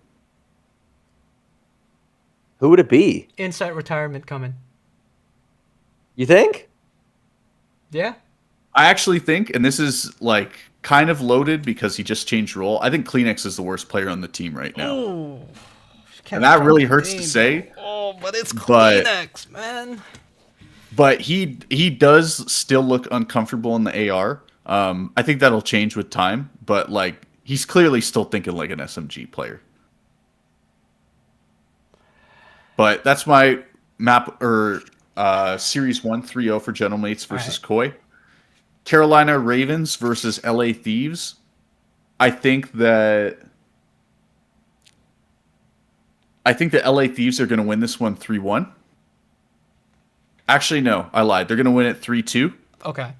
Who would it be? Insight retirement coming. You think? Yeah. I actually think, and this is like kind of loaded because he just changed role. I think Kleenex is the worst player on the team right now. Oh, And that really hurts to say. Oh, but it's But- Kleenex, man. But he does still look uncomfortable in the AR. I think that'll change with time, but like he's clearly still thinking like an SMG player. But that's my map or series 1 3-0 for Gentlemates versus Koi. Carolina Ravens versus LA Thieves. I think the LA Thieves are going to win this one 3-1. Actually, no, I lied. They're going to win it 3-2. Okay.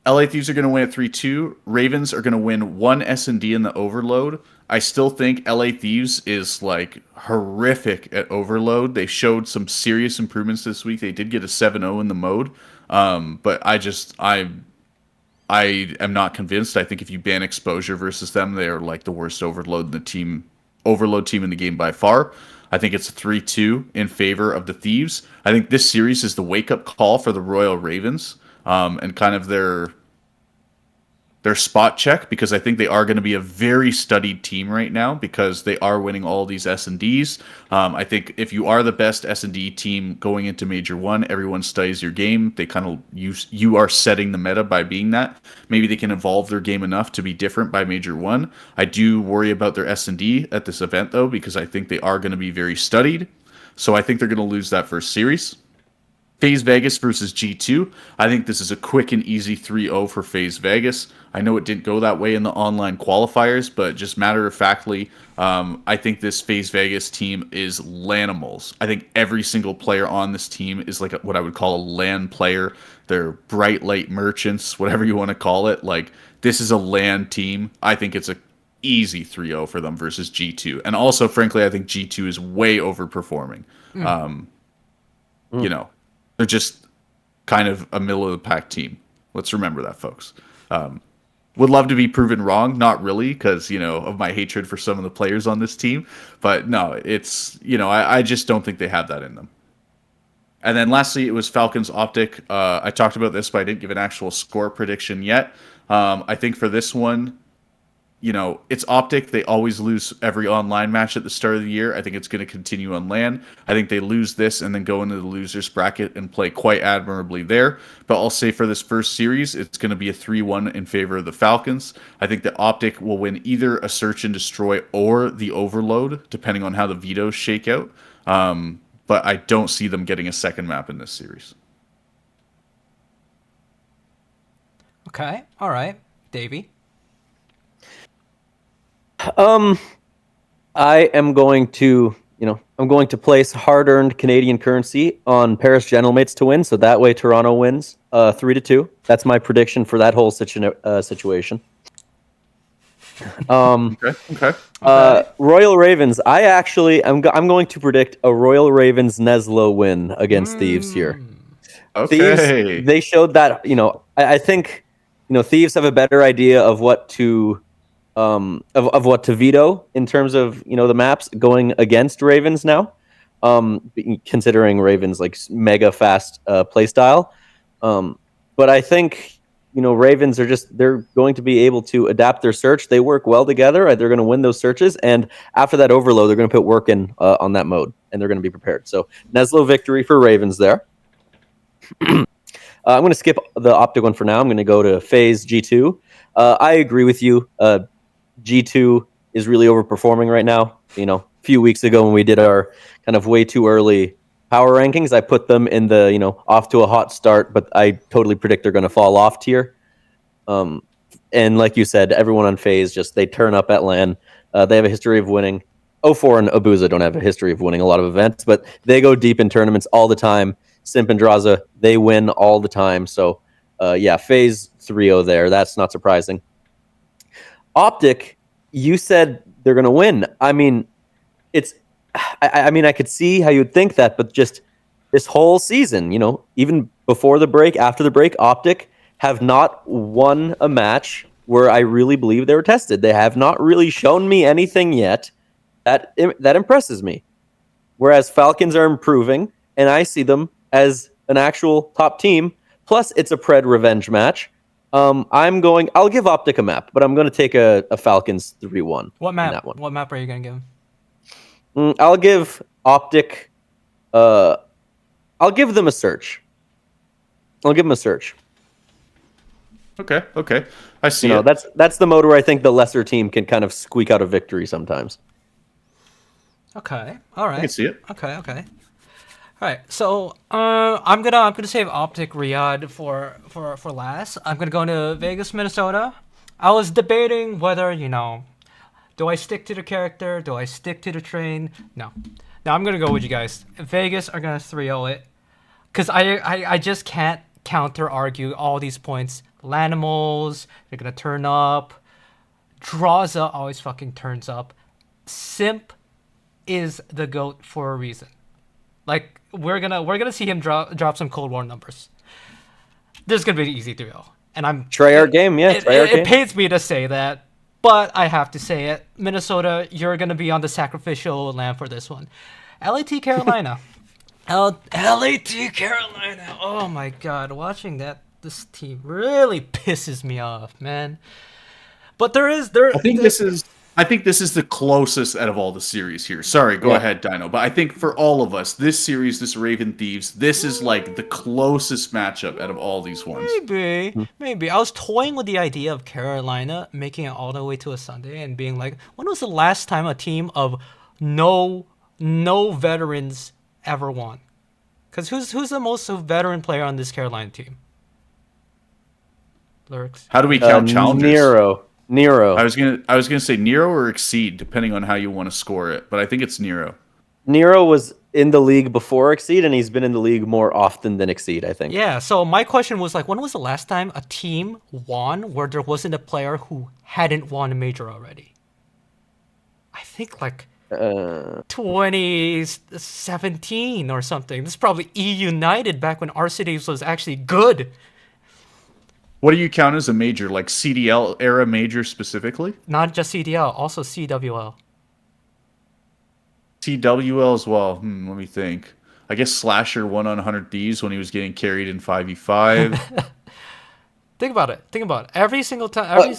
LA Thieves are going to win at 3-2. Ravens are going to win 1 S&D in the Overload. I still think LA Thieves is like horrific at Overload. They showed some serious improvements this week. They did get a 7-0 in the mode. But I am not convinced. I think if you ban exposure versus them, they are like the worst overload team in the game by far. I think it's a 3-2 in favor of the Thieves. I think this series is the wake-up call for the Royal Ravens, and kind of their spot check, because I think they are going to be a very studied team right now because they are winning all these S&Ds. I think if you are the best S&D team going into Major 1, everyone studies your game. They kind of you are setting the meta by being that. Maybe they can evolve their game enough to be different by Major 1. I do worry about their S&D at this event though, because I think they are going to be very studied. So I think they're going to lose that first series. FaZe Vegas versus G2. I think this is a quick and easy 3-0 for FaZe Vegas. I know it didn't go that way in the online qualifiers, but just matter of factly, I think this FaZe Vegas team is Lanimals. I think every single player on this team is like what I would call a LAN player. They're bright light merchants, whatever you want to call it. Like, this is a LAN team. I think it's a easy 3-0 for them versus G2. And also, frankly, I think G2 is way overperforming. You know, they're just kind of a middle of the pack team. Let's remember that, folks. Would love to be proven wrong, not really, because of my hatred for some of the players on this team. But no, it's I just don't think they have that in them. And then lastly, it was Falcons Optic. I talked about this, but I didn't give an actual score prediction yet. I think for this one, it's Optic. They always lose every online match at the start of the year. I think it's going to continue on LAN. I think they lose this and then go into the losers bracket and play quite admirably there. But I'll say for this first series, it's going to be a 3-1 in favor of the Falcons. I think that Optic will win either a Search and Destroy or the Overload, depending on how the vetoes shake out. But I don't see them getting a second map in this series. Okay. All right. Davey. I am going to, place hard-earned Canadian currency on Paris Gentlemates to win, so that way Toronto wins 3-2. That's my prediction for that whole situation. Okay. Royal Ravens. I'm going to predict a Royal Ravens Neslo win against Thieves here. Okay. Thieves, they showed that, I think, Thieves have a better idea of what to of what to veto in terms of the maps going against Ravens now, considering Ravens like mega fast play style. But I think Ravens they're going to be able to adapt their search. They work well together. They're going to win those searches, and after that overload, they're going to put work in on that mode, and they're going to be prepared. So Neslo victory for Ravens there. I'm going to skip the Optic one for now. I'm going to go to FaZe G2. I agree with you. G2 is really overperforming right now. A few weeks ago when we did our kind of way too early power rankings, I put them in the, off to a hot start, but I totally predict they're going to fall off tier. And like you said, everyone on FaZe they turn up at LAN. They have a history of winning. 04 and Abuza don't have a history of winning a lot of events, but they go deep in tournaments all the time. Simp and Draza, they win all the time. So, FaZe 3-0 there. That's not surprising. Optic, you said they're going to win. I mean, I could see how you'd think that, but just this whole season, even before the break, after the break, Optic have not won a match where I really believe they were tested. They have not really shown me anything yet that impresses me. Whereas Falcons are improving, and I see them as an actual top team. Plus, it's a Pred revenge match. I'll give Optic a map, but I'm going to take a Falcons 3-1. What map? That one. What map are you going to give? I'll give Optic. I'll give them a search. Okay. I see. That's the mode where I think the lesser team can kind of squeak out a victory sometimes. Okay. All right. I can see it. Okay. All right. So I'm gonna save Optic Riyadh for last. I'm gonna go into Vegas, Minnesota. I was debating whether do I stick to the character? Do I stick to the train? No. I'm going to go with you guys. Vegas are going to 3-0 it. Because I just can't counter-argue all these points. Lanimals, they're going to turn up. Draza always fucking turns up. Simp is the GOAT for a reason. Like, we're gonna see him drop some Cold War numbers. This is going to be an easy 3-0. And I'm... Try our game, yeah. It pains me to say that. But I have to say it. Minnesota, you're going to be on the sacrificial lamb for this one. LAT Carolina. LAT Carolina. Oh my god. Watching this team really pisses me off, man. But I think this is the closest out of all the series here. Sorry, go ahead, Dino. But I think for all of us, this series, this Raven Thieves, this is like the closest matchup out of all these ones. Maybe. I was toying with the idea of Carolina making it all the way to a Sunday and being like, when was the last time a team of no veterans ever won? Because who's the most veteran player on this Carolina team? Lyrics. How do we count challengers? Nero. I was gonna say Nero or Exceed, depending on how you want to score it, but I think it's Nero. Nero was in the league before Exceed, and he's been in the league more often than Exceed, I think. Yeah, so my question was like, when was the last time a team won where there wasn't a player who hadn't won a major already? I think like Uh, 2017 or something. This is probably E United back when Arcides was actually good. What do you count as a major, like CDL era major specifically? Not just CDL, also CWL. CWL as well. Let me think. I guess Slasher won on 100 Thieves when he was getting carried in 5v5. Think about it. Think about it. Every single time,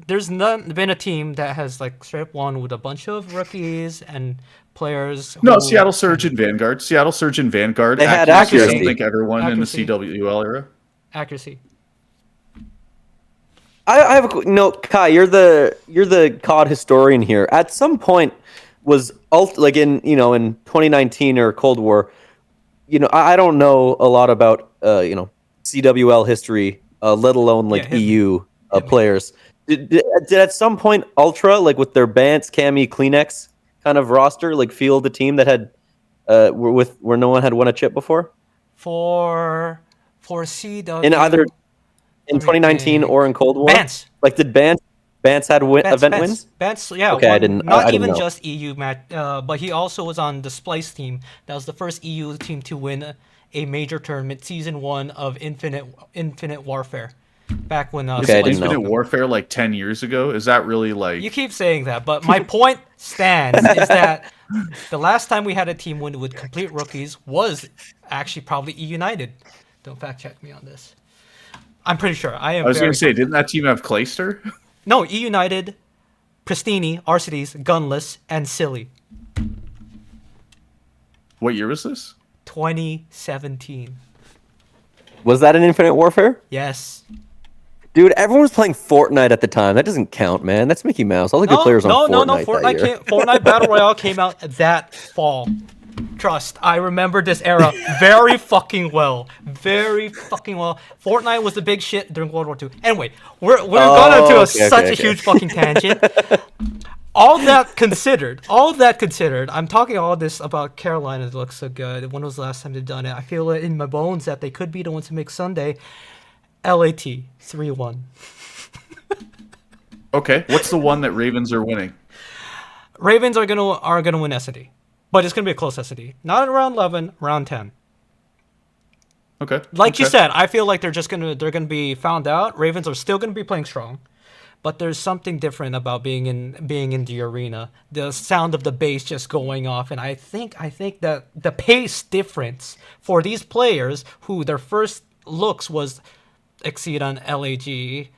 there's not been a team that has like straight up won with a bunch of rookies and players. No, who Seattle Surge and Vanguard. Seattle Surge and Vanguard. They had I accuracy. don't think everyone in the Accuracy. CWL era. accuracy. I have no, Kai. You're the COD historian here. At some point, was like in in 2019 or Cold War. I don't know a lot about CWL history, let alone like Yeah, hit me. EU Hit me. players. Did at some point Ultra, like with their Bance, Cammy, Kleenex kind of roster, like field a team that had where no one had won a chip before For CW. in either in Let me 2019 think. or in Cold War? Bance. Like did Bance had event wins? Bance, yeah. Okay, I won, didn't- Not I didn't even know. just EU match, but he also was on the Splice team. That was the first EU team to win a major tournament, season 1 of Infinite Warfare, back when. Okay, I Splice didn't know. was- Infinite Warfare like 10 years ago. Is that really like? You keep saying that, but my point stands is that the last time we had a team win with complete rookies was actually probably E United. Don't fact check me on this. I'm pretty sure. I am. I was very going to say, didn't that team have Clayster? No, E United, Pristini, Arcides, Gunless, and Silly. What year was this? 2017. Was that an Infinite Warfare? Yes. Dude, everyone was playing Fortnite at the time. That doesn't count, man. That's Mickey Mouse. All the good players on Fortnite that year. Fortnite Battle Royale came out that fall. Trust, I remember this era very fucking well. Very fucking well. Fortnite was the big shit during World War II. Anyway, we're going to such a huge fucking tangent. All that considered, I'm talking all this about Carolina that looks so good. When was the last time they've done it? I feel it in my bones that they could be the ones to make Sunday. LAT 3-1. Okay, what's the one that Ravens are winning? Ravens are gonna win S&D, but it's gonna be a close S&D. Not around 11, round 10. Okay. Like you okay. said, I feel like they're gonna be found out. Ravens are still gonna be playing strong, but there's something different about being in the arena. The sound of the bass just going off, and I think that the pace difference for these players who their first looks was exceed on LAG.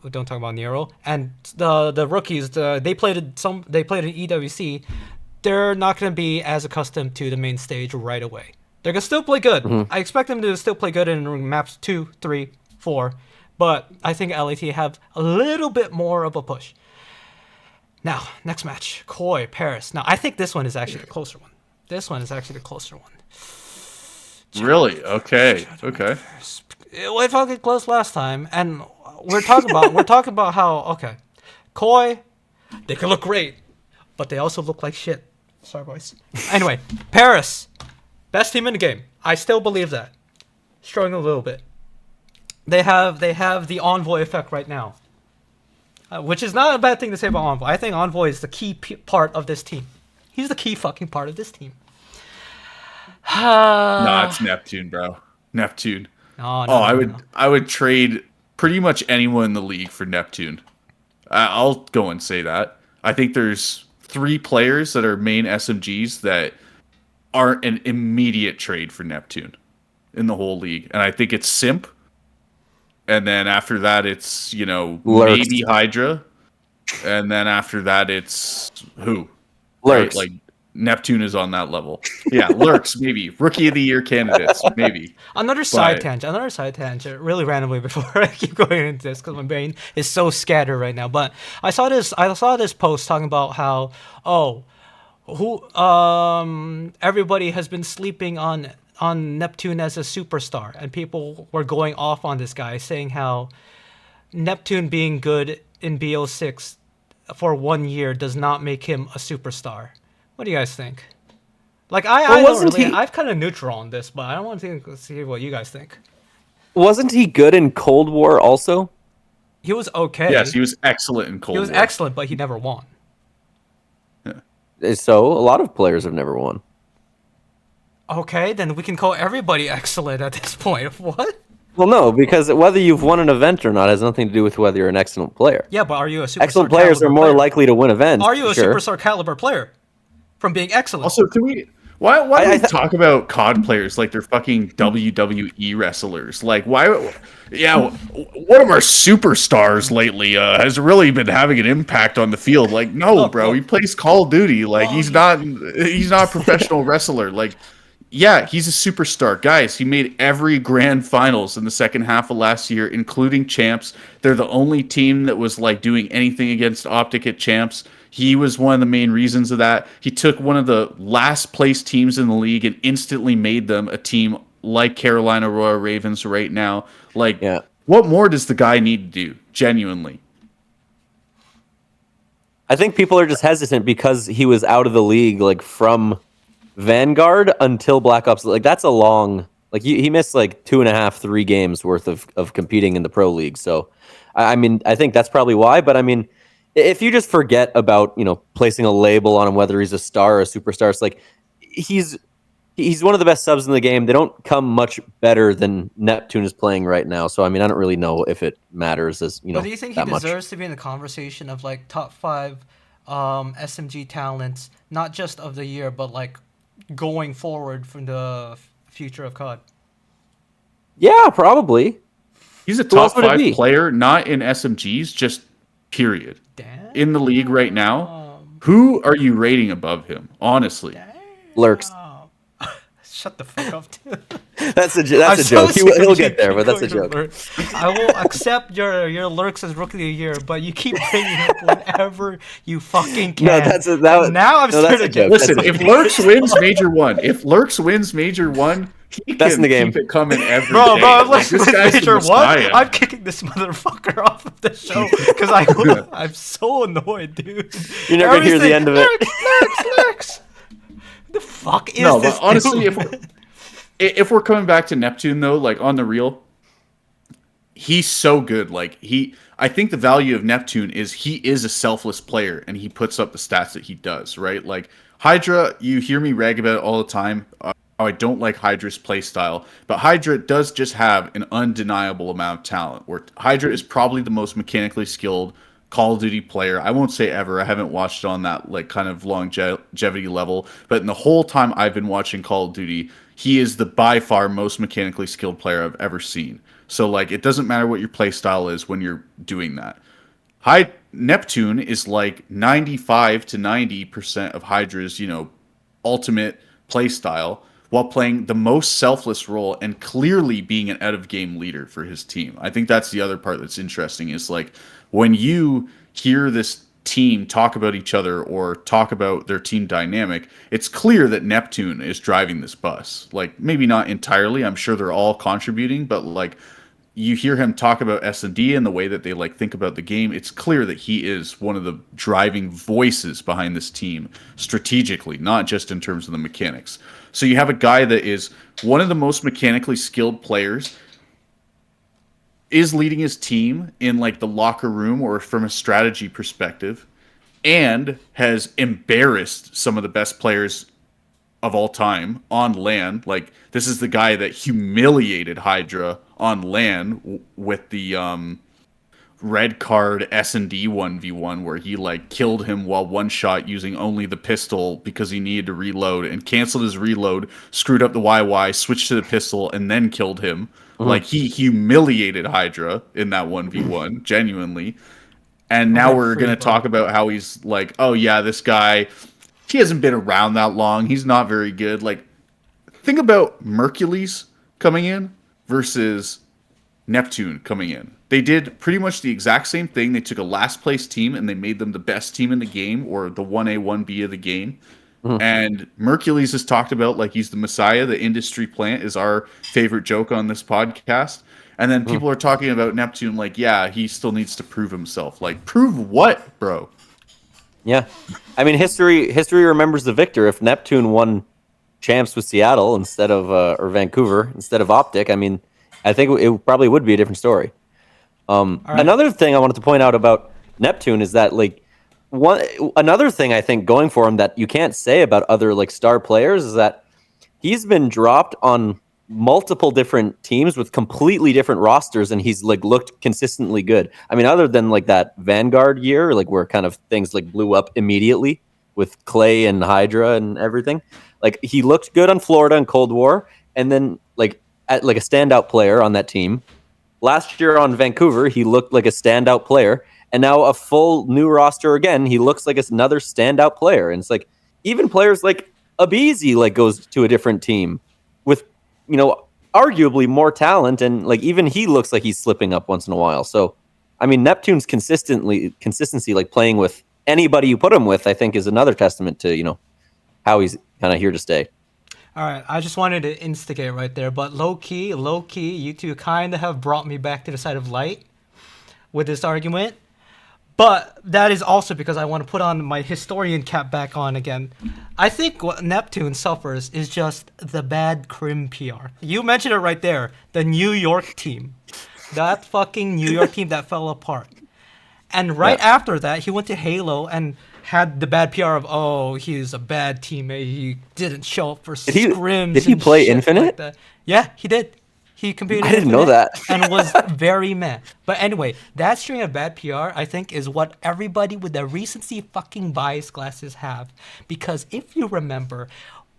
Don't talk about Nero and the rookies. They played in EWC. They're not going to be as accustomed to the main stage right away. They're going to still play good. I expect them to still play good in maps 2, 3, 4. But I think LAT have a little bit more of a push. Now, next match, Koi, Paris. Now, I think this one is actually the closer one. Really? Okay. Okay. It felt get close last time, and we're talking about how Koi, they can look great, but they also look like shit. Sorry, boys. Anyway, Paris, best team in the game. I still believe that. Struggling a little bit. They have the Envoy effect right now, which is not a bad thing to say about Envoy. I think Envoy is the key part of this team. He's the key fucking part of this team. No, it's Neptune, bro. Neptune. No, I would trade pretty much anyone in the league for Neptune. I'll go and say that. I think there's 3 players that are main SMGs that aren't an immediate trade for Neptune in the whole league. And I think it's Simp. And then after that, it's, Lurks. maybe Hydra. And then after that, it's who? Lurks. Right? Like, Neptune is on that level. Yeah, Lurks, maybe. Rookie of the Year candidates, maybe. Another side tangent, really randomly before I keep going into this because my brain is so scattered right now. But I saw this post talking about how everybody has been sleeping on Neptune as a superstar, and people were going off on this guy saying how Neptune being good in BO6 for 1 year does not make him a superstar. What do you guys think? Like I'm kind of neutral on this, but I don't want to see what you guys think. Wasn't he good in Cold War also? He was okay. Yes, he was excellent in Cold War. He was excellent, but he never won. Yeah. So a lot of players have never won. Okay, then we can call everybody excellent at this point. What? Well, no, because whether you've won an event or not has nothing to do with whether you're an excellent player. Yeah, but are you a superstar Excellent players are caliber more player? likely to win events. Are you a sure. superstar caliber player from being excellent? Also, can we? Why do I we talk about COD players like they're fucking WWE wrestlers? Like, why? Yeah, one of our superstars lately has really been having an impact on the field. Like, no, Look, bro, look. he plays Call of Duty. Like, Oh, he's not a professional wrestler. Like, yeah, he's a superstar. Guys, he made every grand finals in the second half of last year, including champs. They're the only team that was like doing anything against Optic at champs. He was one of the main reasons of that. He took one of the last place teams in the league and instantly made them a team like Carolina Royal Ravens right now. Like, Yeah. what more does the guy need to do? Genuinely. I think people are just hesitant because he was out of the league, like from Vanguard until Black Ops. Like that's a long. Like he missed like 2.5, 3 games worth of competing in the pro league. So, I mean, I think that's probably why. But I mean, if you just forget about placing a label on him, whether he's a star or a superstar, it's like he's one of the best subs in the game. They don't come much better than Neptune is playing right now. So I mean, I don't really know if it matters as But do you think he that much. deserves to be in the conversation of like top 5 SMG talents, not just of the year, but like going forward from the future of COD? Yeah, probably. He's a Who top else would it 5 be? player, not in SMGs, just period. Damn. In the league right now, who are you rating above him? Honestly, Lurks. Shut the fuck up, dude. That's a I'm joke. so sick of He'll you get there, keep but that's a going joke. Lurk. I will accept your lurks as rookie of the year, but you keep bringing it up whenever you fucking can. No, that was And now I'm no, that's starting a to get joke. listen. That's If Lurks wins Major One, he Best in can the game. keep it coming every Bro, day. bro, Like, listen, this guy's the Major One, Messiah. I'm kicking this motherfucker off of the show because I'm so annoyed, dude. You're never gonna hear the end of it. Lurks. The fuck is No, this? but honestly, dude? if we're coming back to Neptune though, like on the real, he's so good. Like I think the value of Neptune is he is a selfless player and he puts up the stats that he does. Right, like Hydra, you hear me rag about it all the time. I don't like Hydra's play style, but Hydra does just have an undeniable amount of talent. Where Hydra is probably the most mechanically skilled Call of Duty player. I won't say ever. I haven't watched it on that like kind of longevity level, but in the whole time I've been watching Call of Duty, he is the by far most mechanically skilled player I've ever seen. So like it doesn't matter what your play style is when you're doing that. Neptune is like 95 to 90% of Hydra's, ultimate play style while playing the most selfless role and clearly being an out of game leader for his team. I think that's the other part that's interesting is like when you hear this team talk about each other or talk about their team dynamic, it's clear that Neptune is driving this bus. Like maybe not entirely, I'm sure they're all contributing, but like you hear him talk about S&D and the way that they like think about the game, it's clear that he is one of the driving voices behind this team strategically, not just in terms of the mechanics. So you have a guy that is one of the most mechanically skilled players, is leading his team in like the locker room or from a strategy perspective, and has embarrassed some of the best players of all time on LAN. Like this is the guy that humiliated Hydra on LAN with the red card S&D 1v1 where he like killed him while one shot using only the pistol because he needed to reload and canceled his reload, screwed up the YY, switched to the pistol and then killed him. Like he humiliated Hydra in that 1v1 genuinely. And now we're going to talk about how he's like, oh yeah, this guy, he hasn't been around that long. He's not very good. Like, think about Mercules coming in versus Neptune coming in. They did pretty much the exact same thing. They took a last place team and they made them the best team in the game or the 1A, 1B of the game. And Mercules is talked about like he's the Messiah. The industry plant is our favorite joke on this podcast. And then people are talking about Neptune like, yeah, he still needs to prove himself. Like, prove what, bro? Yeah, I mean, history remembers the victor. If Neptune won champs with Seattle instead of or Vancouver instead of Optic, I mean, I think it probably would be a different story. Another thing I wanted to point out about Neptune is that like another thing I think going for him that you can't say about other like star players is that he's been dropped on multiple different teams with completely different rosters, and he's like looked consistently good. I mean, other than like that Vanguard year, like where kind of things like blew up immediately with Clay and Hydra and everything. Like he looked good on Florida and Cold War, and then like at like a standout player on that team. Last year on Vancouver, he looked like a standout player, and now a full new roster again, he looks like another standout player. And it's like even players like Abizi like goes to a different team with arguably more talent, and like even he looks like he's slipping up once in a while. So I mean, Neptune's consistency, like playing with anybody you put him with, I think is another testament to how he's kind of here to stay. All right, I just wanted to instigate right there, but low key, you two kind of have brought me back to the side of light with this argument. But that is also because I want to put on my historian cap back on again. I think what Neptune suffers is just the bad Crim PR. You mentioned it right there, the New York team. That fucking New York team that fell apart. And right after that, he went to Halo and had the bad PR of, oh, he's a bad teammate. He didn't show up for scrims. Did he play shit Infinite? like that. Yeah, he did. He competed. I didn't know that. And was very mad. But anyway, that string of bad PR, I think, is what everybody with the recency fucking bias glasses have. Because if you remember,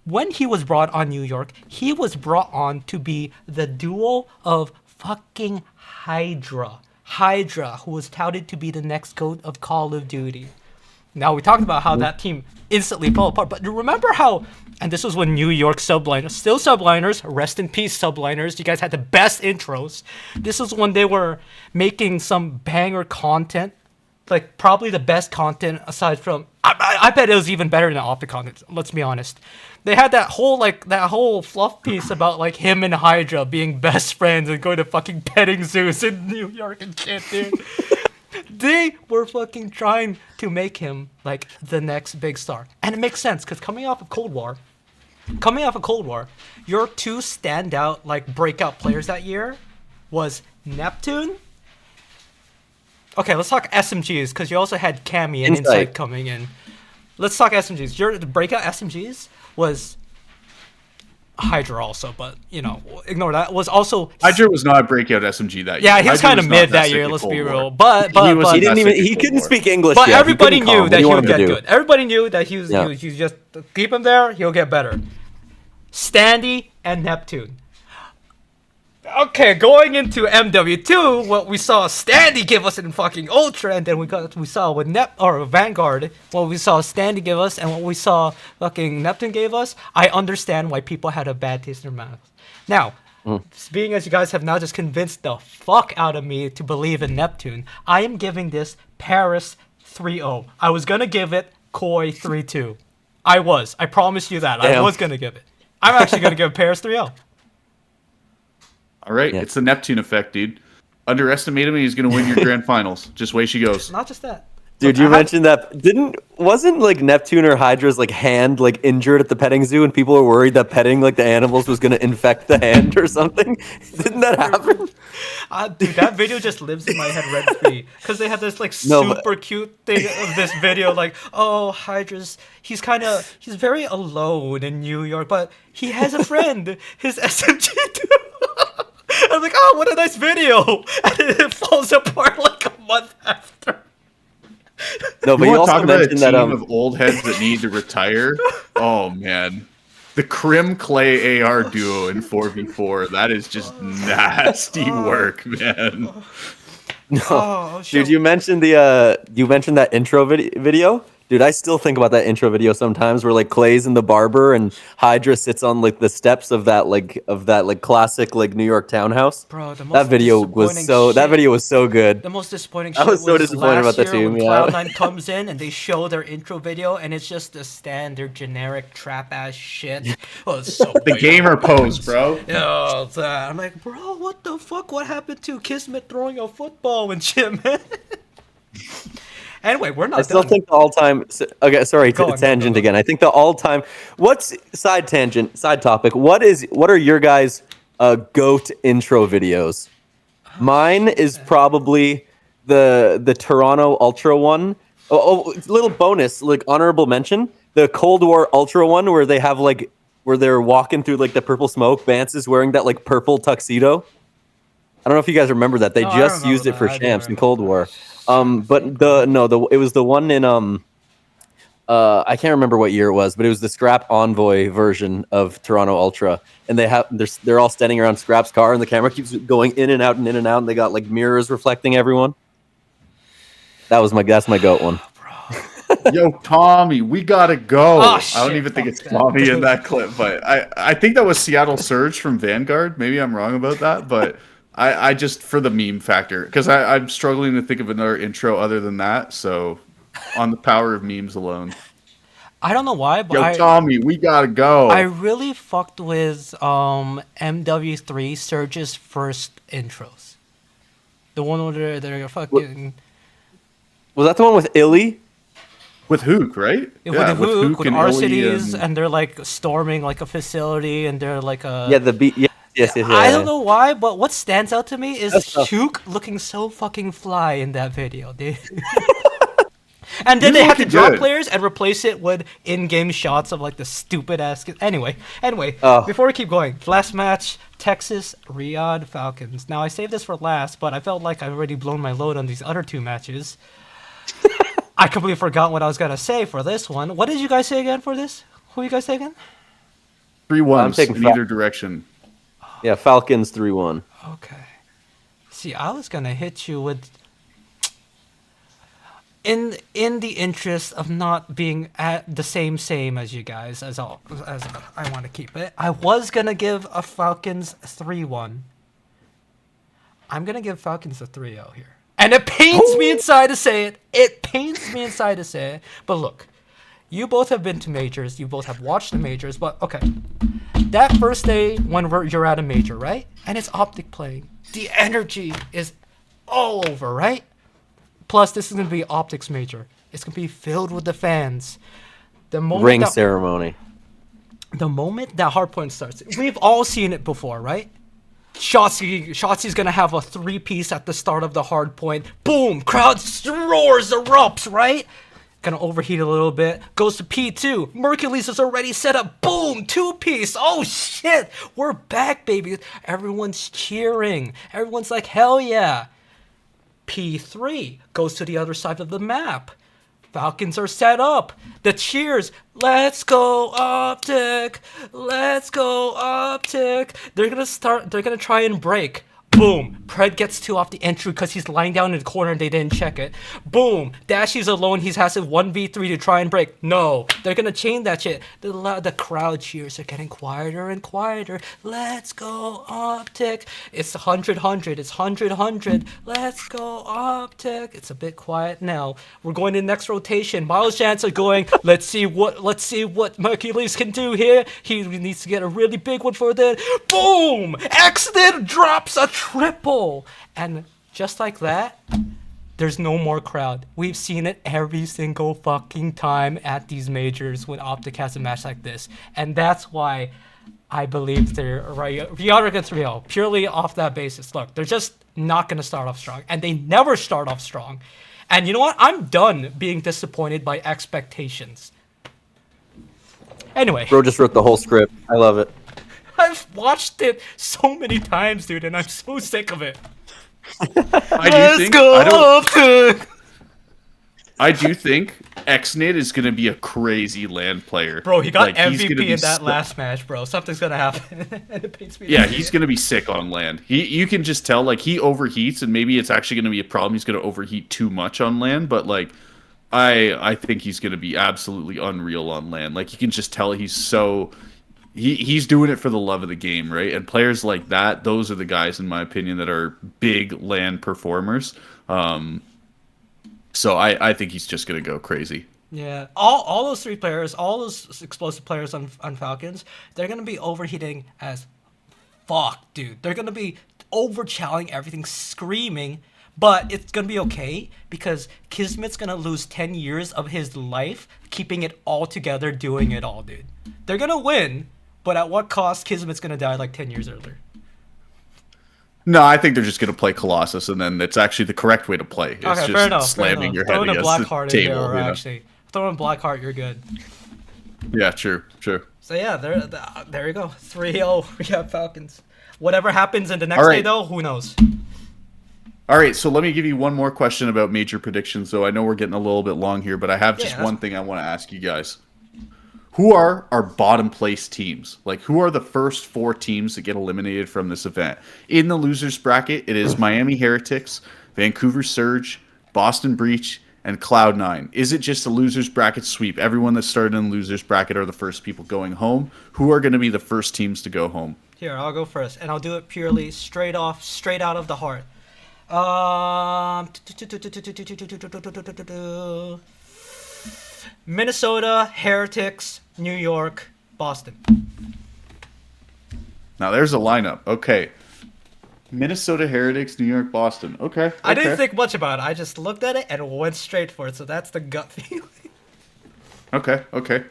when he was brought on New York, he was brought on to be the duo of fucking Hydra. Hydra, who was touted to be the next GOAT of Call of Duty. Now, we talked about how that team instantly fell apart, but remember how, and this was when New York subliners, still subliners, rest in peace subliners, you guys had the best intros. This was when they were making some banger content, like probably the best content aside from, I bet it was even better than off the content, let's be honest. They had that whole fluff piece about like him and Hydra being best friends and going to fucking petting zoos in New York and shit, dude. They were fucking trying to make him like the next big star. And it makes sense because coming off of Cold War, your two standout like breakout players that year was Neptune. Okay, let's talk SMGs because you also had Cammy and Insight coming in. Let's talk SMGs. Your breakout SMGs was Hydra also, but ignore that. Was also Hydra was not a breakout SMG that year. Yeah, he was kind of mid that year. Let's be real, but he couldn't speak English. But yet. Everybody knew that he would get good. Everybody knew that he was just keep him there. He'll get better. Standy and Neptune. Okay, going into MW2, what we saw Standy give us in fucking Ultra, and then we saw with Vanguard, what we saw Standy give us, and what we saw fucking Neptune gave us. I understand why people had a bad taste in their mouths. Now, being as you guys have now just convinced the fuck out of me to believe in Neptune, I am giving this Paris 3-0. I was gonna give it Koi 3-2. I promise you that. Damn. I was gonna give it. I'm actually gonna give Paris 3-0. All right, It's the Neptune effect, dude. Underestimate him, and he's gonna win your grand finals. Just way she goes. Not just that, dude. You mentioned that wasn't like Neptune or Hydra's like hand like injured at the petting zoo, and people were worried that petting like the animals was gonna infect the hand or something. Didn't that happen? Dude, that video just lives in my head rent free because they had this like super cute thing of this video, like, oh, he's very alone in New York, but he has a friend, his SMG dude. I'm like, oh, what a nice video, and it falls apart like a month after. No, but you also talk about a mentioned team that of old heads that need to retire. Oh man, the Crim Clay AR duo in 4v4. That is just nasty work, man. No, dude, you mentioned that intro video. Dude, I still think about that intro video sometimes where like Clay's in the barber and Hydra sits on like the steps of that classic like New York townhouse. Bro, that video was so good. The most disappointing shit I was so disappointed about that too. When Cloud9 comes in and they show their intro video and it's just the standard generic trap ass shit. Oh, it's so the gamer pose, bro. Yeah, I'm like, bro, what the fuck? What happened to Kismet throwing a football and shit, man? Anyway, we're not. I still think the all-time. Okay, sorry, tangent again. I think the all-time. What's side topic? What are your guys' GOAT intro videos? Mine is probably the Toronto Ultra one Little bonus, like honorable mention, the Cold War Ultra one where they have like where they're walking through like the purple smoke. Vance is wearing that like purple tuxedo. I don't know if you guys remember that. They No, I just remember used it that. for I do champs in remember Cold that. War. Trying to But think. it was the one in I can't remember what year it was, but it was the Scrap Envoy version of Toronto Ultra, and they're all standing around Scrap's car, and the camera keeps going in and out and in and out, and they got like mirrors reflecting everyone. That's my goat one. Yo, Tommy, we gotta go. Oh, I don't shit, even think fuck it's that, Tommy in dude. that clip, but I think that was Seattle Surge from Vanguard. Maybe I'm wrong about that, but I just for the meme factor because I'm struggling to think of another intro other than that. So on the power of memes alone. I don't know why, but Yo, Tommy, we gotta I go. really fucked with MW3 Surge's first intros. The one where they're fucking Was that the one with Illy? With Hook, right? with Yeah, the Hook, with and our Illy cities, and and they're like storming like a facility, and they're like Yeah, the beat. Yes, I don't yeah. know why, but what stands out to me is That's tough. Shook looking so fucking fly in that video, dude. And then He's they had to looking drop good. players and replace it with in-game shots of like the stupid ass. Anyway, Oh. before we keep going, last match: Texas Riyadh Falcons. Now I saved this for last, but I felt like I've already blown my load on these other two matches. I completely forgot what I was gonna say for this one. What did you guys say again for this? Who you guys say again? 3-1s taking in either direction. Yeah, Falcons 3-1. Okay. See, I was gonna hit you with in the interest of not being at the same as you guys as I want to keep it. I was gonna give a Falcons 3-1. I'm gonna give Falcons a 3-0 here. And it pains me inside to say it. It pains me inside to say it. But look, you both have been to majors. You both have watched the majors. But okay, that first day when you're at a major, right? And it's Optic playing. The energy is all over, right? Plus, this is going to be Optics major. It's going to be filled with the fans. Ring ceremony. The moment that hardpoint starts, we've all seen it before, right? Shotzi's going to have a 3-piece at the start of the hardpoint. Boom! Crowd roars, erupts, right? Gonna overheat a little bit. Goes to P2. Mercules is already set up. Boom! 2-piece. Oh shit! We're back, baby. Everyone's cheering. Everyone's like, hell yeah. P3 goes to the other side of the map. Falcons are set up. The cheers. Let's go Optic. Let's go Optic. They're gonna try and break. Boom. Pred gets 2 off the entry because he's lying down in the corner and they didn't check it. Boom. Dashy's alone. He has a 1v3 to try and break. No. They're going to chain that shit. The crowd cheers are getting quieter and quieter. Let's go Optic. It's 100-100. It's 100-100. Let's go Optic. It's a bit quiet now. We're going to the next rotation. Miles Chance are going, let's see what Mercules can do here. He needs to get a really big one for that. Boom! Accident drops a triple. And just like that, there's no more crowd. We've seen it every single fucking time at these majors when Optic has a match like this. And that's why I believe they're right. Riyadh against 3-0, purely off that basis. Look, they're just not going to start off strong. And they never start off strong. And you know what? I'm done being disappointed by expectations. Anyway. Bro just wrote the whole script. I love it. I've watched it so many times, dude, and I'm so sick of it. I do think Xnid is going to be a crazy land player. Bro, he got he's gonna MVP be in that last match, bro. Something's gonna happen. And it pains me to Yeah, see he's it. going to be sick on land. You can just tell, like, he overheats, and maybe it's actually going to be a problem. He's going to overheat too much on land, but, like, I think he's going to be absolutely unreal on land. Like, you can just tell he's so... He's doing it for the love of the game, right? And players like that, those are the guys, in my opinion, that are big land performers. So I think he's just going to go crazy. Yeah, all those 3 players, all those explosive players on Falcons, they're gonna be overheating as fuck, dude. They're gonna be overchalling everything, screaming, but it's gonna be okay because Kismet's gonna lose 10 years of his life keeping it all together, doing it all, dude. They're gonna win, but at what cost? Kismet's gonna die like 10 years earlier. No, I think they're just going to play Colossus, and then it's actually the correct way to play. It's Okay, just fair enough. slamming your head Throwing a against the Blackheart in there, table. or actually throwing Blackheart, you're good. Yeah, true. So yeah, there you go. 3-0. We got Falcons. Whatever happens in the next All right. day, though, who knows? All right, so let me give you one more question about major predictions. Though I know we're getting a little bit long here, but I have just one thing I want to ask you guys. Who are our bottom place teams? Like, who are the first 4 teams that get eliminated from this event? In the losers bracket, it is Miami Heretics, Vancouver Surge, Boston Breach, and Cloud9. Is it just a losers bracket sweep? Everyone that started in the losers bracket are the first people going home. Who are going to be the first teams to go home? Here, I'll go first, and I'll do it purely straight out of the heart. Minnesota, Heretics, New York, Boston. Now there's a lineup. Okay. Minnesota, Heretics, New York, Boston. Okay. I didn't think much about it. I just looked at it and went straight for it. So that's the gut feeling. Okay.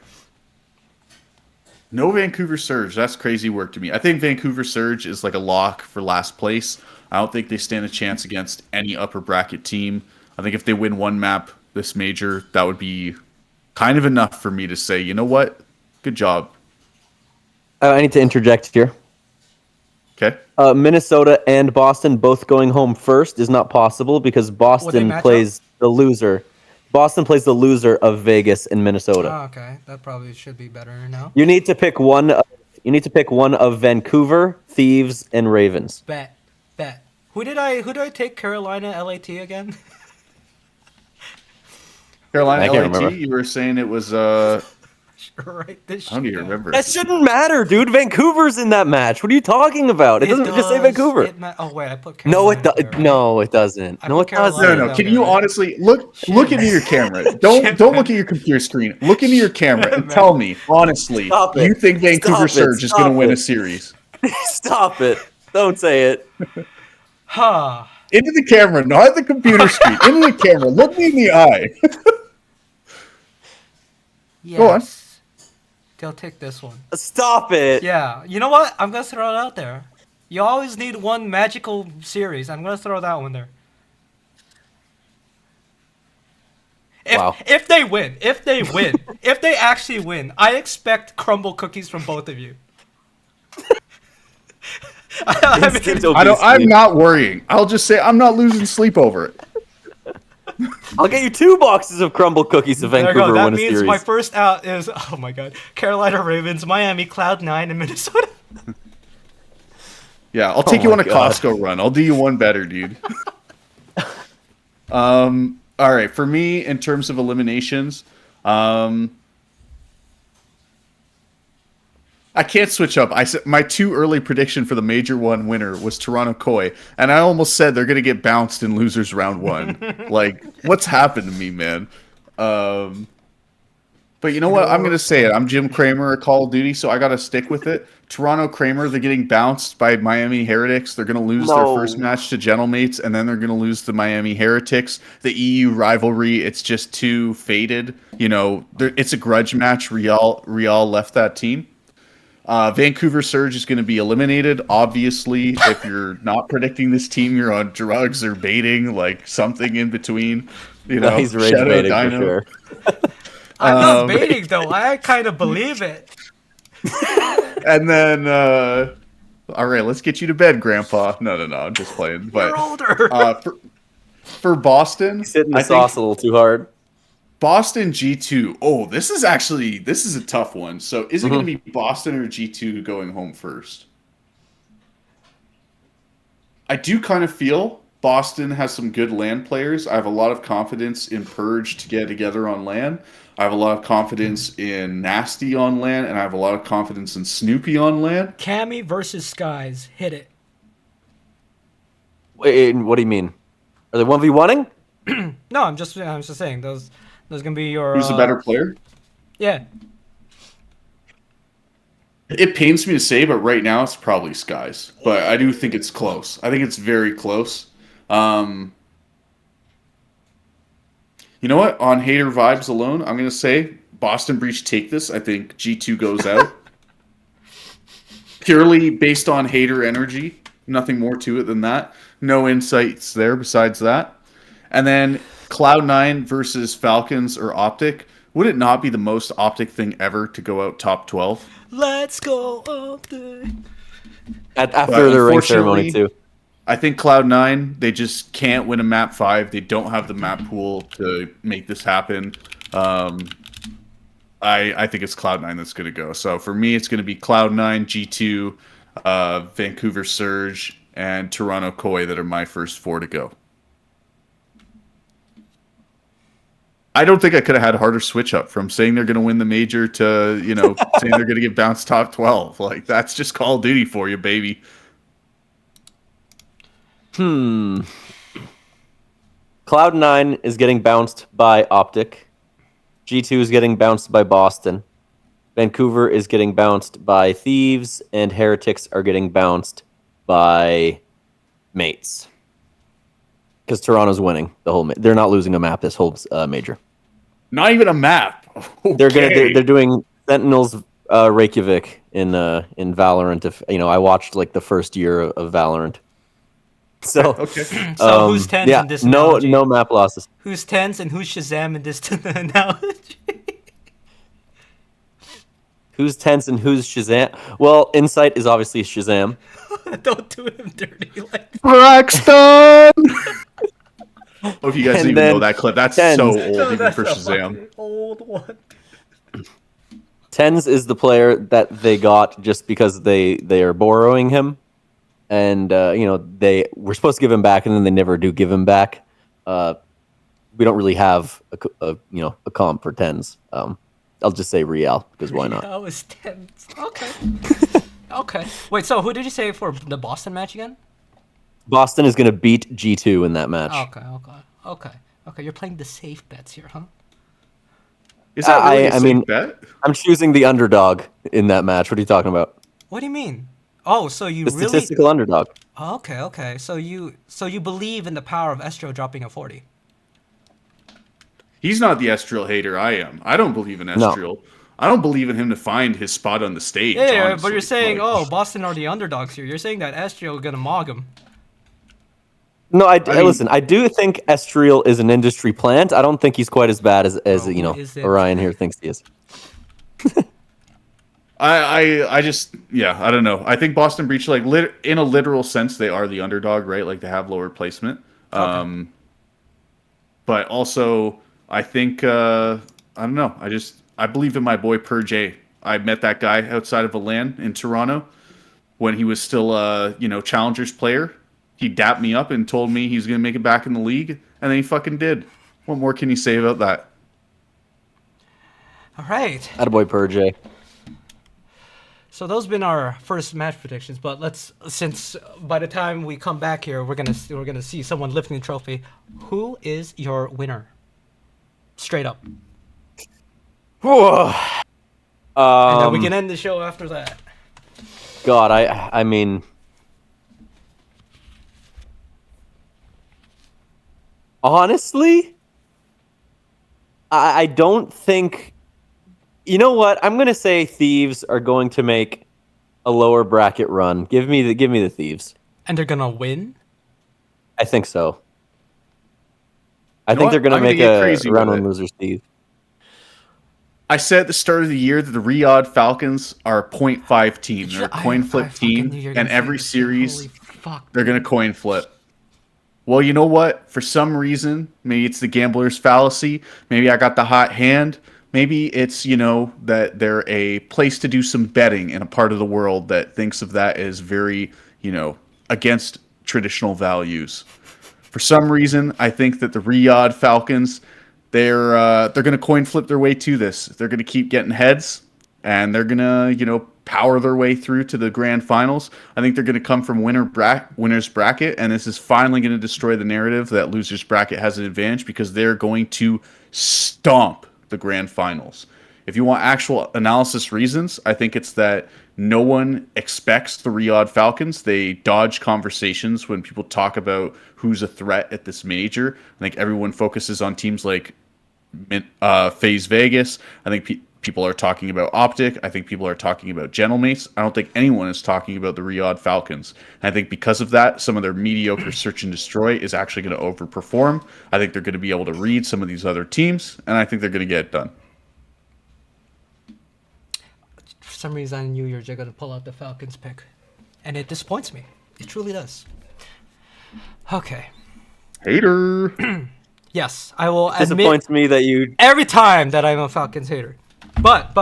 No Vancouver Surge. That's crazy work to me. I think Vancouver Surge is like a lock for last place. I don't think they stand a chance against any upper bracket team. I think if they win one map this major, that would be kind of enough for me to say, you know what? Good job. I need to interject here. Okay. Minnesota and Boston both going home first is not possible because Boston plays the loser. Boston plays the loser of Vegas and Minnesota. Oh, okay, that probably should be better now. You need to pick one. You need to pick one of Vancouver, Thieves, and Ravens. Bet. Who did I take? Carolina, LAT again? Carolina, I can't LAT. remember. You were saying it was Right. This I don't even remember. That shouldn't matter, dude. Vancouver's in that match. What are you talking about? It doesn't just say Vancouver. Oh wait, I put No, Carolina. No, it doesn't. I No, put it doesn't. Carolina. No. Can you honestly look into your camera? Don't look at your computer screen. Look into your camera and tell me honestly, you think Vancouver Surge is going to win a series? Stop it! Don't say it. Huh. Into the camera, not the computer screen. Into the camera. Look me in the eye. Yes. Go on. They'll take this one. Stop it. Yeah. You know what? I'm gonna throw it out there. You always need one magical series. I'm gonna throw that one there. If they win, if they actually win, I expect crumble cookies from both of you. I'm not worrying. I'll just say I'm not losing sleep over it. I'll get you 2 boxes of crumble cookies if Vancouver that win a means series. my first out is, oh my god, Carolina Ravens, Miami, Cloud9, and Minnesota. Yeah, I'll take you on a God. Costco run. I'll do you one better, dude. All right, for me, in terms of eliminations, I can't switch up. I said my too early prediction for the Major 1 winner was Toronto Koi, and I almost said they're going to get bounced in losers round 1. Like, what's happened to me, man? But you know what? I'm going to say it. I'm Jim Cramer at Call of Duty, so I got to stick with it. Toronto Kramer, they're getting bounced by Miami Heretics. They're going to lose their first match to Gentlemates, and then they're going to lose to Miami Heretics. The EU rivalry, it's just too faded. You know, it's a grudge match. Real left that team. Vancouver Surge is going to be eliminated. Obviously, if you're not predicting this team, you're on drugs or baiting, like something in between. You know, he's rage Shadow baiting Dino. for sure. I'm not baiting though. I kind of believe it. And then, all right, let's get you to bed, Grandpa. No, I'm just playing. But You're older. for Boston, He's hitting the I sauce think a little too hard. Boston G2. Oh, this is a tough one. So is it going to be Boston or G2 going home first? I do kind of feel Boston has some good LAN players. I have a lot of confidence in Purge to get together on LAN. I have a lot of confidence in Nasty on LAN, and I have a lot of confidence in Snoopy on LAN. Cammy versus Skies. Hit it. Wait, what do you mean? Are they 1v1ing? No, I'm just saying those gonna be your. Who's the better player? Yeah. It pains me to say, but right now it's probably Skies. But I do think it's close. I think it's very close. You know what? On hater vibes alone, I'm going to say Boston Breach take this. I think G2 goes out. Purely based on hater energy. Nothing more to it than that. No insights there besides that. And then Cloud9 versus Falcons or Optic. Would it not be the most Optic thing ever to go out top 12? Let's go up there. After the ring ceremony too. I think Cloud9, they just can't win a map 5. They don't have the map pool to make this happen. I think it's Cloud9 that's going to go. So for me, it's going to be Cloud9, G2, Vancouver Surge, and Toronto Koi that are my first 4 to go. I don't think I could have had a harder switch up from saying they're going to win the major to, saying they're going to get bounced top 12. Like, that's just Call of Duty for you, baby. Cloud9 is getting bounced by Optic. G2 is getting bounced by Boston. Vancouver is getting bounced by Thieves, and Heretics are getting bounced by Mates. Because Toronto's winning the whole. They're not losing a map this whole major. Not even a map. Okay. They're doing Sentinels Reykjavik in Valorant. If I watched like the first year of Valorant. So okay. So who's tens in this analogy? No map losses. Who's tens and who's Shazam in this analogy? Who's tense and who's Shazam? Well, Insight is obviously Shazam. Don't do him dirty like that. Braxton! If you guys And even then know that clip, that's Tens. so old No, even that's for a Shazam. fucking old one. Tens is the player that they got just because they are borrowing him, and they were supposed to give him back, and then they never do give him back. We don't really have a comp for Tens. I'll just say Real because why not? That was tens. Okay. Okay. Wait. So who did you say for the Boston match again? Boston is going to beat G2 in that match. Okay. You're playing the safe bets here, huh? Is that really a I safe mean, bet? I'm choosing the underdog in that match. What are you talking about? What do you mean? Oh, so you The really? statistical underdog. Okay. So you believe in the power of Estro dropping a 40? He's not the Estriel hater I am. I don't believe in Estriel. No. I don't believe in him to find his spot on the stage. Yeah, honestly. but you're saying, Like, Boston are the underdogs here. You're saying that Estro gonna mog him. No, mean- listen. I do think Estriel is an industry plant. I don't think he's quite as bad as who is it? Orion here thinks he is. I just I don't know. I think Boston Breach in a literal sense they are the underdog, right? Like they have lower placement. Okay. But also I think I don't know. I believe in my boy Per J. I met that guy outside of a LAN in Toronto when he was still a Challengers player. He dapped me up and told me he's gonna make it back in the league, and then he fucking did. What more can you say about that? All right. Attaboy Per J. So those have been our first match predictions, but since by the time we come back here, we're gonna see someone lifting the trophy. Who is your winner? Straight up. And then we can end the show after that. God, I mean, honestly, I don't think. You know what? I'm gonna say Thieves are going to make a lower bracket run. Give me the Thieves. And they're gonna win. I think so. I You know think what? they're gonna I'm gonna make get a crazy round with one it. losers Thieves. I said at the start of the year that the Riyadh Falcons are a 0.5 team. They're a coin flip team, and every series they're going to coin flip. Well, you know what? For some reason, maybe it's the gambler's fallacy. Maybe I got the hot hand. Maybe it's, that they're a place to do some betting in a part of the world that thinks of that as very, against traditional values. For some reason, I think that the Riyadh Falcons, they're going to coin flip their way to this. They're going to keep getting heads, and they're going to, power their way through to the grand finals. I think they're going to come from winner's bracket, and this is finally going to destroy the narrative that loser's bracket has an advantage because they're going to stomp the grand finals. If you want actual analysis reasons, I think it's that no one expects the Riyadh Falcons. They dodge conversations when people talk about who's a threat at this major. I think everyone focuses on teams like FaZe Vegas. I think people are talking about Optic. I think people are talking about Gentlemates. I don't think anyone is talking about the Riyadh Falcons. And I think because of that, some of their mediocre search and destroy is actually going to overperform. I think they're going to be able to read some of these other teams, and I think they're going to get it done. For some reason, I knew you were just going to pull out the Falcons pick. And it disappoints me. It truly does. Okay. Hater. Yes, I will admit Disappoints me that you. every time that I'm a Falcons hater. But.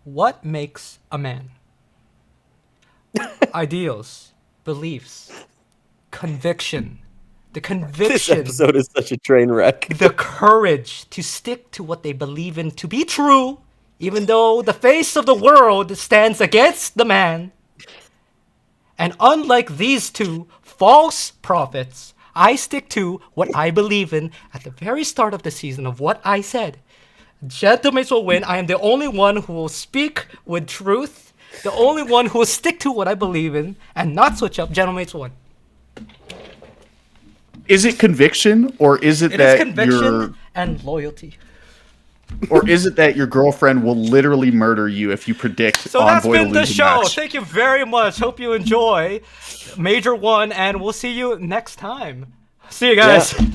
What makes a man? Ideals, beliefs, conviction. The This conviction, episode is such a train wreck. the courage to stick to what they believe in to be true, even though the face of the world stands against the man. And unlike these two false prophets, I stick to what I believe in at the very start of the season of what I said. Gentlemates will win. I am the only one who will speak with truth, the only one who will stick to what I believe in and not switch up. Gentlemates will win. Is it conviction, or is it It is that conviction and loyalty. or is it that your girlfriend will literally murder you if you predict So that's Envoy to been the lose a show. match? Thank you very much. Hope you enjoy Major 1, and we'll see you next time. See you guys. Yeah.